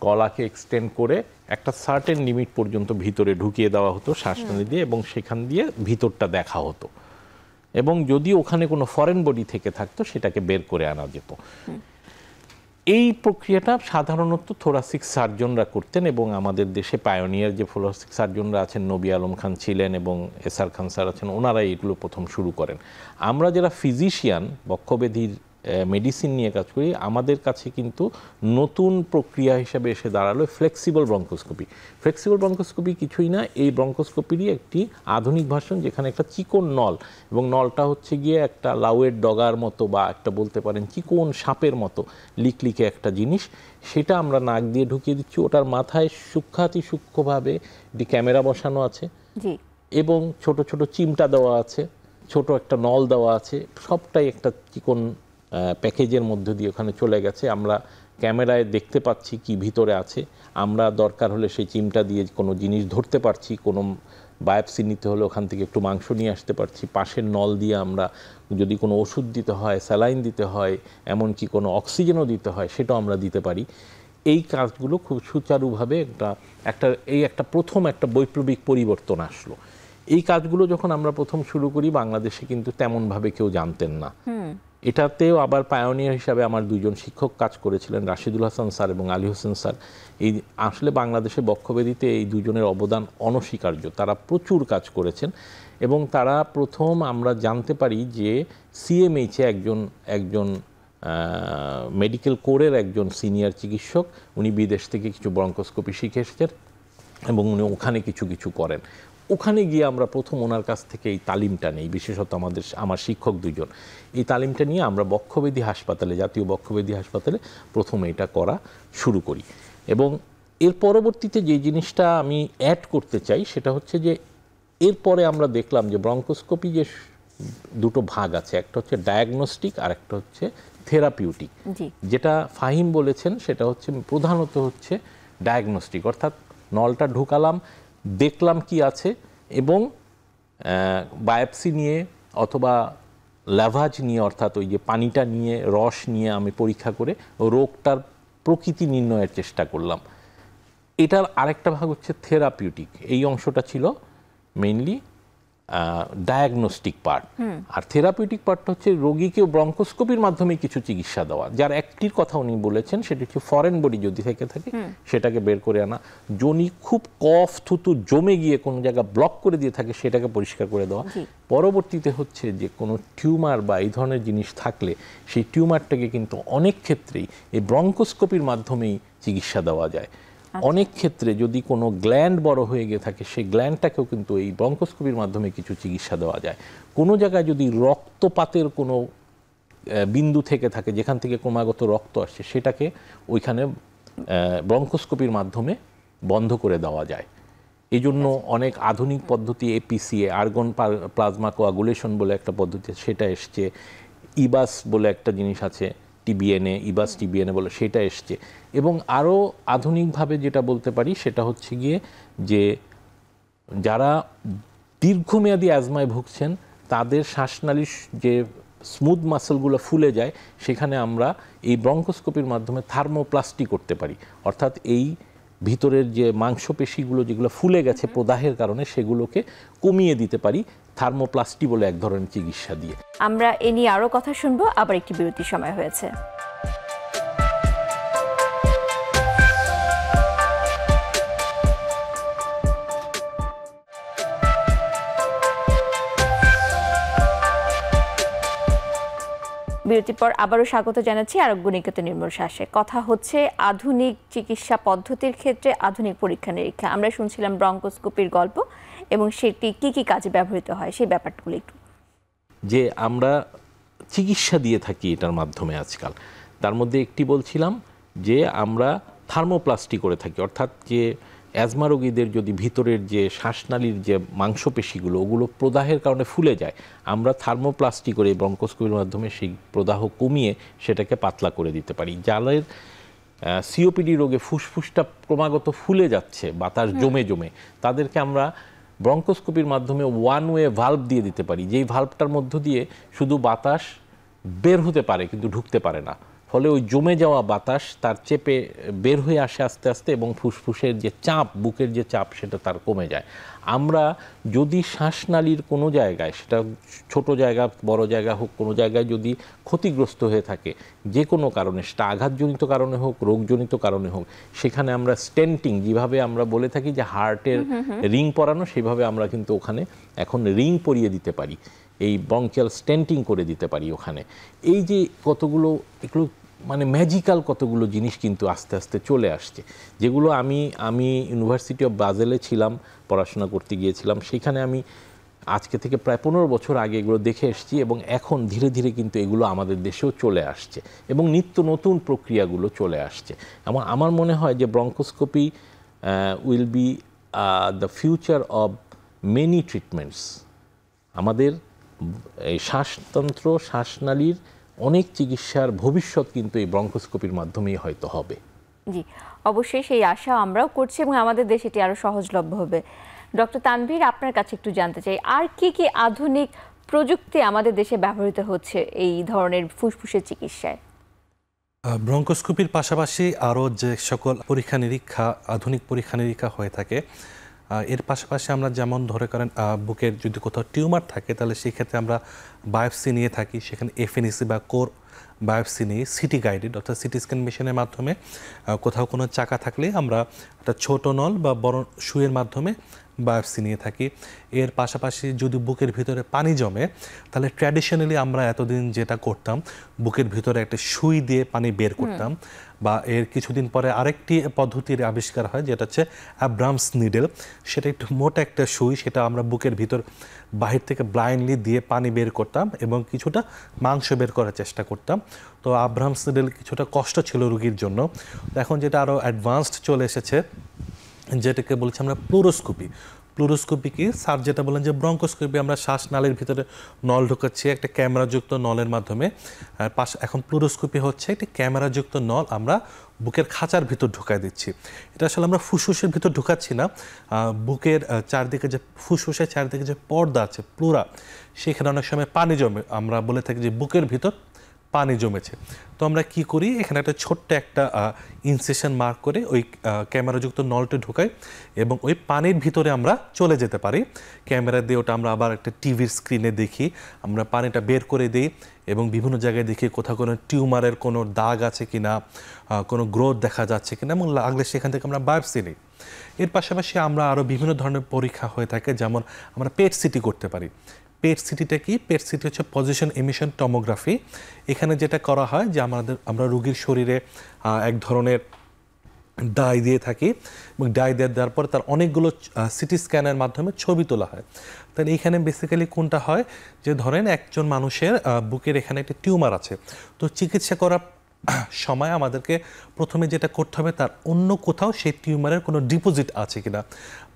গলাকে এক্সটেন্ড করে একটা সার্টেন লিমিট পর্যন্ত ভিতরে ঢুকিয়ে দেওয়া হতো শ্বাসনালী দিয়ে, এবং সেখান দিয়ে ভিতরটা দেখা হতো, এবং যদি ওখানে কোনো ফরেন বডি থেকে থাকতো সেটাকে বের করে আনা যেত। এই প্রক্রিয়াটা সাধারণত থোরাসিক সার্জনরা করতেন, এবং আমাদের দেশে পায়োনিয়ার যে থোরাসিক সার্জনরা আছেন, নবী আলম খান ছিলেন এবং এসআর খান স্যার আছেন, ওনারা এগুলো প্রথম শুরু করেন। আমরা যারা ফিজিশিয়ান, বক্ষব্যাধির মেডিসিন নিয়ে কাজ করি, আমাদের কাছে কিন্তু নতুন প্রক্রিয়া হিসেবে এসে দাঁড়ালো ফ্লেক্সিবল ব্রঙ্কোস্কোপি। ফ্লেক্সিবল ব্রঙ্কোস্কোপি কিছুই না, এই ব্রঙ্কোস্কোপিরই একটি আধুনিক ভার্সন, যেখানে একটা চিকন নল, এবং নলটা হচ্ছে গিয়ে একটা লাউয়ের ডগার মতো, বা একটা বলতে পারেন চিকন সাপের মতো লিকলিকে একটা জিনিস, সেটা আমরা নাক দিয়ে ঢুকিয়ে দিচ্ছি। ওটার মাথায় সূক্ষ্মাতি সূক্ষ্মভাবে একটি ক্যামেরা বসানো আছে, এবং ছোট ছোট চিমটা দেওয়া আছে, ছোট একটা নল দেওয়া আছে, সবটাই একটা চিকন প্যাকেজের মধ্যে দিয়ে ওখানে চলে গেছে। আমরা ক্যামেরায় দেখতে পাচ্ছি কি ভিতরে আছে, আমরা দরকার হলে সেই চিমটা দিয়ে কোনো জিনিস ধরতে পারছি, কোনো বায়োপসি নিতে হলে ওখান থেকে একটু মাংস নিয়ে আসতে পারছি। পাশের নল দিয়ে আমরা যদি কোনো ওষুধ দিতে হয়, স্যালাইন দিতে হয়, এমনকি কোনো অক্সিজেনও দিতে হয়, সেটাও আমরা দিতে পারি। এই কাজগুলো খুব সুচারুভাবে একটা প্রথম একটা বৈপ্লবিক পরিবর্তন আসলো। এই কাজগুলো যখন আমরা প্রথম শুরু করি বাংলাদেশে কিন্তু তেমনভাবে কেউ জানতেন না। এটাতেও আবার পায়োনিয়ার হিসাবে আমার দুজন শিক্ষক কাজ করেছিলেন, রাশিদুল হাসান স্যার এবং আলী হোসেন স্যার। এই আসলে বাংলাদেশে বক্ষব্যাধিতে এই দুজনের অবদান অনস্বীকার্য। তারা প্রচুর কাজ করেছেন এবং তারা প্রথম আমরা জানতে পারি যে সিএমএইচে একজন মেডিকেল কোরের একজন সিনিয়র চিকিৎসক, উনি বিদেশ থেকে কিছু ব্রঙ্কোস্কোপি শিখে এসেছেন এবং উনি ওখানে কিছু করেন। ওখানে গিয়ে আমরা প্রথম ওনার কাছ থেকে এই তালিমটা নেই, বিশেষত আমার শিক্ষক দুজন। এই তালিমটা নিয়ে আমরা বক্ষব্যাধি হাসপাতালে, জাতীয় বক্ষব্যাধি হাসপাতালে প্রথমে এটা করা শুরু করি। এবং এর পরবর্তীতে যে জিনিসটা আমি অ্যাড করতে চাই সেটা হচ্ছে যে এরপরে আমরা দেখলাম যে ব্রঙ্কোস্কোপি যে দুটো ভাগ আছে, একটা হচ্ছে ডায়াগনস্টিক আর একটা হচ্ছে থেরাপিউটিক। যেটা ফাহিম বলেছেন সেটা হচ্ছে প্রধানত হচ্ছে ডায়াগনস্টিক, অর্থাৎ নলটা ঢুকালাম, দেখলাম কি আছে এবং বায়োপসি নিয়ে অথবা ল্যাভাজ নিয়ে, অর্থাৎ ওই যে পানিটা নিয়ে রস নিয়ে আমি পরীক্ষা করে রোগটার প্রকৃতি নির্ণয়ের চেষ্টা করলাম। এটার আরেকটা ভাগ হচ্ছে থেরাপিউটিক। এই অংশটা ছিল মেইনলি ডায়াগনস্টিক পার্ট। আর থেরাপিউটিক পার্টটা হচ্ছে রোগীকে ব্রঙ্কোস্কোপির মাধ্যমে কিছু চিকিৎসা দেওয়া। যার একটির কথা উনি বলেছেন সেটি হচ্ছে ফরেন বডি যদি থেকে থাকে সেটাকে বের করে আনা, যদি খুব কফ থুতু জমে গিয়ে কোনো জায়গা ব্লক করে দিয়ে থাকে সেটাকে পরিষ্কার করে দেওয়া। পরবর্তীতে হচ্ছে যে কোনো টিউমার বা এই ধরনের জিনিস থাকলে সেই টিউমারটাকে কিন্তু অনেক ক্ষেত্রেই এই ব্রঙ্কোস্কোপির মাধ্যমেই চিকিৎসা দেওয়া যায়। অনেক ক্ষেত্রে যদি কোনো গ্ল্যান্ড বড় হয়ে গিয়ে থাকে সেই গ্ল্যান্ডটাকেও কিন্তু এই ব্রঙ্কোস্কোপির মাধ্যমে কিছু চিকিৎসা দেওয়া যায়। কোনো জায়গায় যদি রক্তপাতের কোনো বিন্দু থেকে থাকে যেখান থেকে ক্রমাগত রক্ত আসছে সেটাকে ওইখানে ব্রঙ্কোস্কোপির মাধ্যমে বন্ধ করে দেওয়া যায়। এই জন্য অনেক আধুনিক পদ্ধতি এপিসিএ, আর্গন প্লাজমা কোয়াগুলেশন বলে একটা পদ্ধতি সেটা এসছে, ইবাস বলে একটা জিনিস আছে, টিবিএনএ, ইবাস টিবিএনএ বলে সেটা এসছে। এবং আরও আধুনিকভাবে যেটা বলতে পারি সেটা হচ্ছে গিয়ে যে যারা দীর্ঘমেয়াদী অ্যাজমায় ভুগছেন তাদের শ্বাসনালীর যে স্মুথ মাসলগুলো ফুলে যায় সেখানে আমরা এই ব্রঙ্কোস্কোপির মাধ্যমে থার্মোপ্লাস্টি করতে পারি, অর্থাৎ এই ভিতরের যে মাংসপেশিগুলো যেগুলো ফুলে গেছে প্রদাহের কারণে সেগুলোকে কমিয়ে দিতে পারি থার্মোপ্লাস্টি বলে এক ধরনের চিকিৎসা দিয়ে। আমরা এ নিয়ে আরও কথা শুনবো, আবার একটি বিরতির সময় হয়েছে। বিরতির পর আবারও স্বাগত জানাচ্ছি আরোগ্য নিকেতন নির্মল শ্বাসে। কথা হচ্ছে আধুনিক চিকিৎসা পদ্ধতির ক্ষেত্রে আধুনিক পরীক্ষা নিরীক্ষা। আমরা শুনছিলাম ব্রঙ্কোস্কোপির গল্প এবং সেটি কি কি কাজে ব্যবহৃত হয় সেই ব্যাপারগুলো একটু। যে আমরা চিকিৎসা দিয়ে থাকি এটার মাধ্যমে আজকাল, তার মধ্যে একটি বলছিলাম যে আমরা থার্মোপ্লাস্টি করে থাকি, অর্থাৎ যে অ্যাজমা রোগীদের যদি ভিতরের যে শ্বাসনালীর যে মাংসপেশিগুলো ওগুলো প্রদাহের কারণে ফুলে যায়, আমরা থার্মোপ্লাস্টি করে ব্রঙ্কোস্কোপির মাধ্যমে সেই প্রদাহ কমিয়ে সেটাকে পাতলা করে দিতে পারি। যাদের সিওপিডি রোগে ফুসফুসটা ক্রমাগত ফুলে যাচ্ছে বাতাস জমে জমে, তাদেরকে আমরা ব্রঙ্কোস্কোপির মাধ্যমে ওয়ান ওয়ে ভাল্ব দিয়ে দিতে পারি, যেই ভাল্বটার মধ্য দিয়ে শুধু বাতাস বের হতে পারে কিন্তু ঢুকতে পারে না। ফলে ওই জমে যাওয়া বাতাস তার চেপে বের হয়ে আসে আস্তে আস্তে এবং ফুসফুসের যে চাপ, বুকের যে চাপ সেটা তার কমে যায়। আমরা যদি শ্বাসনালীর কোনো জায়গায়, সেটা ছোট জায়গা বড় জায়গা হোক, কোনো জায়গায় যদি ক্ষতিগ্রস্ত হয়ে থাকে যে কোনো কারণে, সেটা আঘাতজনিত কারণে হোক, রোগজনিত কারণে হোক, সেখানে আমরা স্টেন্টিং, যেভাবে আমরা বলে থাকি যে হার্টের রিং পরানো, সেভাবে আমরা কিন্তু ওখানে এখন রিং পরিয়ে দিতে পারি, এই ব্রঙ্কিয়াল স্টেন্টিং করে দিতে পারি ওখানে। এই যে কতগুলো এগুলো মানে ম্যাজিক্যাল কতগুলো জিনিস কিন্তু আস্তে আস্তে চলে আসছে, যেগুলো আমি ইউনিভার্সিটি অফ বাজেলে ছিলাম, পড়াশোনা করতে গিয়েছিলাম, সেখানে আমি আজকে থেকে প্রায় 15 বছর আগে এগুলো দেখে এসেছি এবং এখন ধীরে ধীরে কিন্তু এগুলো আমাদের দেশেও চলে আসছে এবং নিত্য নতুন প্রক্রিয়াগুলো চলে আসছে। এবং আমার মনে হয় যে bronchoscopy will be the future of many treatments. আমাদের এই শ্বাসতন্ত্র, শ্বাসনালীর অনেক চিকিৎসার ভবিষ্যৎ কিন্তু এই ব্রঙ্কোস্কোপির মাধ্যমেই হয়তো হবে। জি, অবশ্যই সেই আশা আমরাও করছি এবং আমাদের দেশে এটি আরও সহজলভ্য হবে। ডক্টর তানভীর, আপনার কাছে একটু জানতে চাই, আর কি কি আধুনিক প্রযুক্তি আমাদের দেশে ব্যবহৃত হচ্ছে এই ধরনের ফুসফুসের চিকিৎসায়? ব্রঙ্কোস্কোপির পাশাপাশি আরও যে সকল পরীক্ষা নিরীক্ষা, আধুনিক পরীক্ষা নিরীক্ষা হয়ে থাকে, এর পাশাপাশি আমরা যেমন ধরে করেন বুকের যদি কোথাও টিউমার থাকে তাহলে সেই ক্ষেত্রে আমরা বায়োপসি নিয়ে থাকি, সেখানে এফএনএসি বা কোর বায়োপসি নিয়ে সিটি গাইডেড অর্থাৎ সিটি স্ক্যান মেশিনের মাধ্যমে কোথাও কোনো চাকা থাকলে আমরা একটা ছোট নল বা বড় সুইয়ের মাধ্যমে বায়োপসি নিয়ে থাকি। এর পাশাপাশি যদি বুকের ভিতরে পানি জমে তাহলে ট্র্যাডিশনালি আমরা এতদিন যেটা করতাম বুকের ভিতরে একটা সুই দিয়ে পানি বের করতাম, বা এর কিছুদিন পরে আরেকটি পদ্ধতির আবিষ্কার হয় যেটা হচ্ছে অ্যাব্রামস নিডেল। সেটা একটু মোটা একটা সুই, সেটা আমরা বুকের ভিতর বাহির থেকে ব্লাইন্ডলি দিয়ে পানি বের করতাম এবং কিছুটা মাংস বের করার চেষ্টা করতাম। তো অ্যাব্রামস নিডেল কিছুটা কষ্ট ছিল রোগীর জন্য। এখন যেটা আরও অ্যাডভান্সড চলে এসেছে যেটাকে বলছি আমরা প্লুরোস্কোপি। প্লুরোস্কোপি কি স্যার যেটা বলেন যে ব্রঙ্কোস্কোপি আমরা শ্বাসনালীর ভিতরে নল ঢোকাচ্ছি একটা ক্যামেরাযুক্ত নলের মাধ্যমে, এখন প্লুরোস্কোপি হচ্ছে একটি ক্যামেরাযুক্ত নল আমরা বুকের খাঁচার ভিতর ঢোকায় দিচ্ছি। এটা আসলে আমরা ফুসফুসের ভিতর ঢোকাচ্ছি না, বুকের চারদিকে যে ফুসফুসের চারদিকে যে পর্দা আছে প্লুরা, সেখানে অনেক সময় পানি জমে, আমরা বলে থাকি যে বুকের ভিতর পানি জমেছে। তো আমরা কি করি, এখানে একটা ছোট্ট একটা ইনসেশন মার্ক করে ওই ক্যামেরাযুক্ত নলটা ঢোকাই এবং ওই পানির ভিতরে আমরা চলে যেতে পারি। ক্যামেরা দিয়ে ওটা আমরা আবার একটা টিভির স্ক্রিনে দেখি, আমরা পানিটা বের করে দিই এবং বিভিন্ন জায়গায় দেখি কোথাও কোনো টিউমারের কোনো দাগ আছে কিনা, কোনো গ্রোথ দেখা যাচ্ছে কিনা, এবং লাগলে সেখান থেকে আমরা বায়োপসি নিই। এর পাশাপাশি আমরা আরও বিভিন্ন ধরনের পরীক্ষা হয়ে থাকে, যেমন আমরা পেট সিটি করতে পারি। পেট সিটিটা কি? পেট সিটি হচ্ছে পজিশন এমিশন টমোগ্রাফি। এখানে যেটা করা হয় যে আমরা রোগীর শরীরে এক ধরনের ডাই দিয়ে থাকি এবং ডাই দেওয়ার পর তার অনেকগুলো সিটি স্ক্যানের মাধ্যমে ছবি তোলা হয়। তাহলে এখানে বেসিক্যালি কোনটা হয় যে ধরেন একজন মানুষের বুকের এখানে একটা টিউমার আছে, তো চিকিৎসা করার সময় আমাদেরকে প্রথমে যেটা করতে হবে তার অন্য কোথাও সেই টিউমারের কোনো ডিপোজিট আছে কিনা,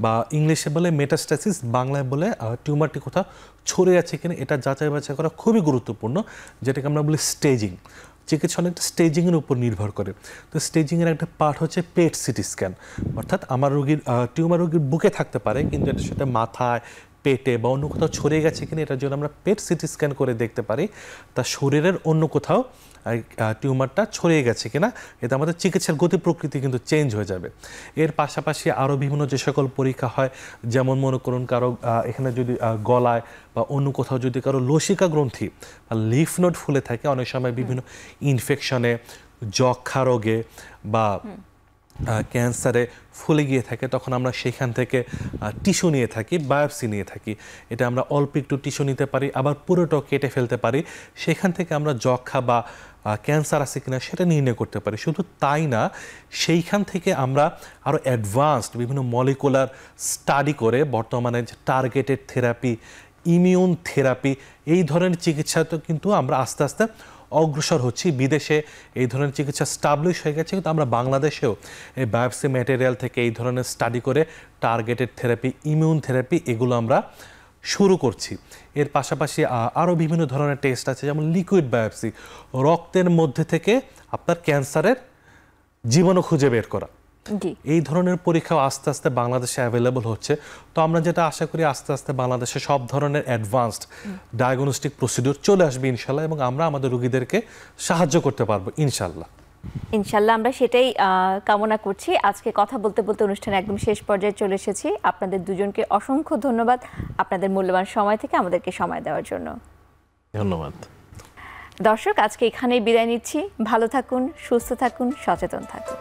বা ইংলিশে বলে মেটাস্টাসিস, বাংলায় বলে টিউমারটি কোথাও ছড়িয়ে আছে কিনা, এটা যাচাই বাছাই করা খুবই গুরুত্বপূর্ণ, যেটাকে আমরা বলি স্টেজিং। চিকিৎসা অনেকটা স্টেজিংয়ের উপর নির্ভর করে। তো স্টেজিংয়ের একটা পার্ট হচ্ছে পেট সিটি স্ক্যান, অর্থাৎ আমার রোগীর টিউমার রোগীর বুকে থাকতে পারে কিন্তু এটার সাথে মাথায়, পেটে বা অন্য কোথাও ছড়িয়ে গেছে কিনা এটার জন্য আমরা পেট সিটি স্ক্যান করে দেখতে পারি তার শরীরের অন্য কোথাও টিউমারটা ছড়িয়ে গেছে কিনা। এতে আমাদের চিকিৎসার গতি প্রকৃতি কিন্তু চেঞ্জ হয়ে যাবে। এর পাশাপাশি আরও বিভিন্ন যে সকল পরীক্ষা হয়, যেমন মনে করুন কারো এখানে যদি গলায় বা অন্য কোথাও যদি কারো লসিকা গ্রন্থি বা লিফ নোড ফুলে থাকে, অনেক সময় বিভিন্ন ইনফেকশনে, যক্ষা রোগে বা ক্যান্সারে ফুলে গিয়ে থাকে, তখন আমরা সেখান থেকে টিস্যু নিয়ে থাকি, বায়োপসি নিয়ে থাকি। এটা আমরা অল্প একটু টিস্যু নিতে পারি, আবার পুরোটাও কেটে ফেলতে পারি, সেখান থেকে আমরা যক্ষা বা ক্যান্সার আছে কিনা সেটা নির্ণয় করতে পারি। শুধু তাই না, সেইখান থেকে আমরা আরও অ্যাডভান্সড বিভিন্ন মলিকুলার স্টাডি করে বর্তমানে যে টার্গেটেড থেরাপি, ইমিউন থেরাপি, এই ধরনের চিকিৎসা তো কিন্তু আমরা আস্তে আস্তে অগ্রসর হচ্ছি। বিদেশে এই ধরনের চিকিৎসা স্টাবলিশ হয়ে গেছে, কিন্তু আমরা বাংলাদেশেও এই বায়োপসি ম্যাটেরিয়াল থেকে এই ধরনের স্টাডি করে টার্গেটেড থেরাপি, ইমিউন থেরাপি এগুলো আমরা শুরু করছি। এর পাশাপাশি আরও বিভিন্ন ধরনের টেস্ট আছে, যেমন লিকুইড বায়োপসি, রক্তের মধ্যে থেকে আপনার ক্যান্সারের জীবাণু খুঁজে বের করা। এই ধরনের পরীক্ষাও আস্তে আস্তে বাংলাদেশে অ্যাভেলেবল হচ্ছে। তো আমরা যেটা আশা করি আস্তে আস্তে বাংলাদেশে সব ধরনের অ্যাডভান্সড ডায়াগনস্টিক প্রসিডিউর চলে আসবে ইনশাল্লাহ, এবং আমরা আমাদের রোগীদেরকে সাহায্য করতে পারবো ইনশাল্লাহ। ইনশাল্লাহ আমরা সেটাই কামনা করছি। আজকে কথা বলতে বলতে অনুষ্ঠানে একদম শেষ পর্যায়ে চলে এসেছি। আপনাদের দুজনকে অসংখ্য ধন্যবাদ আপনাদের মূল্যবান সময় থেকে আমাদেরকে সময় দেওয়ার জন্য। ধন্যবাদ। দর্শক, আজকে এখানেই বিদায় নিচ্ছি। ভালো থাকুন, সুস্থ থাকুন, সচেতন থাকুন।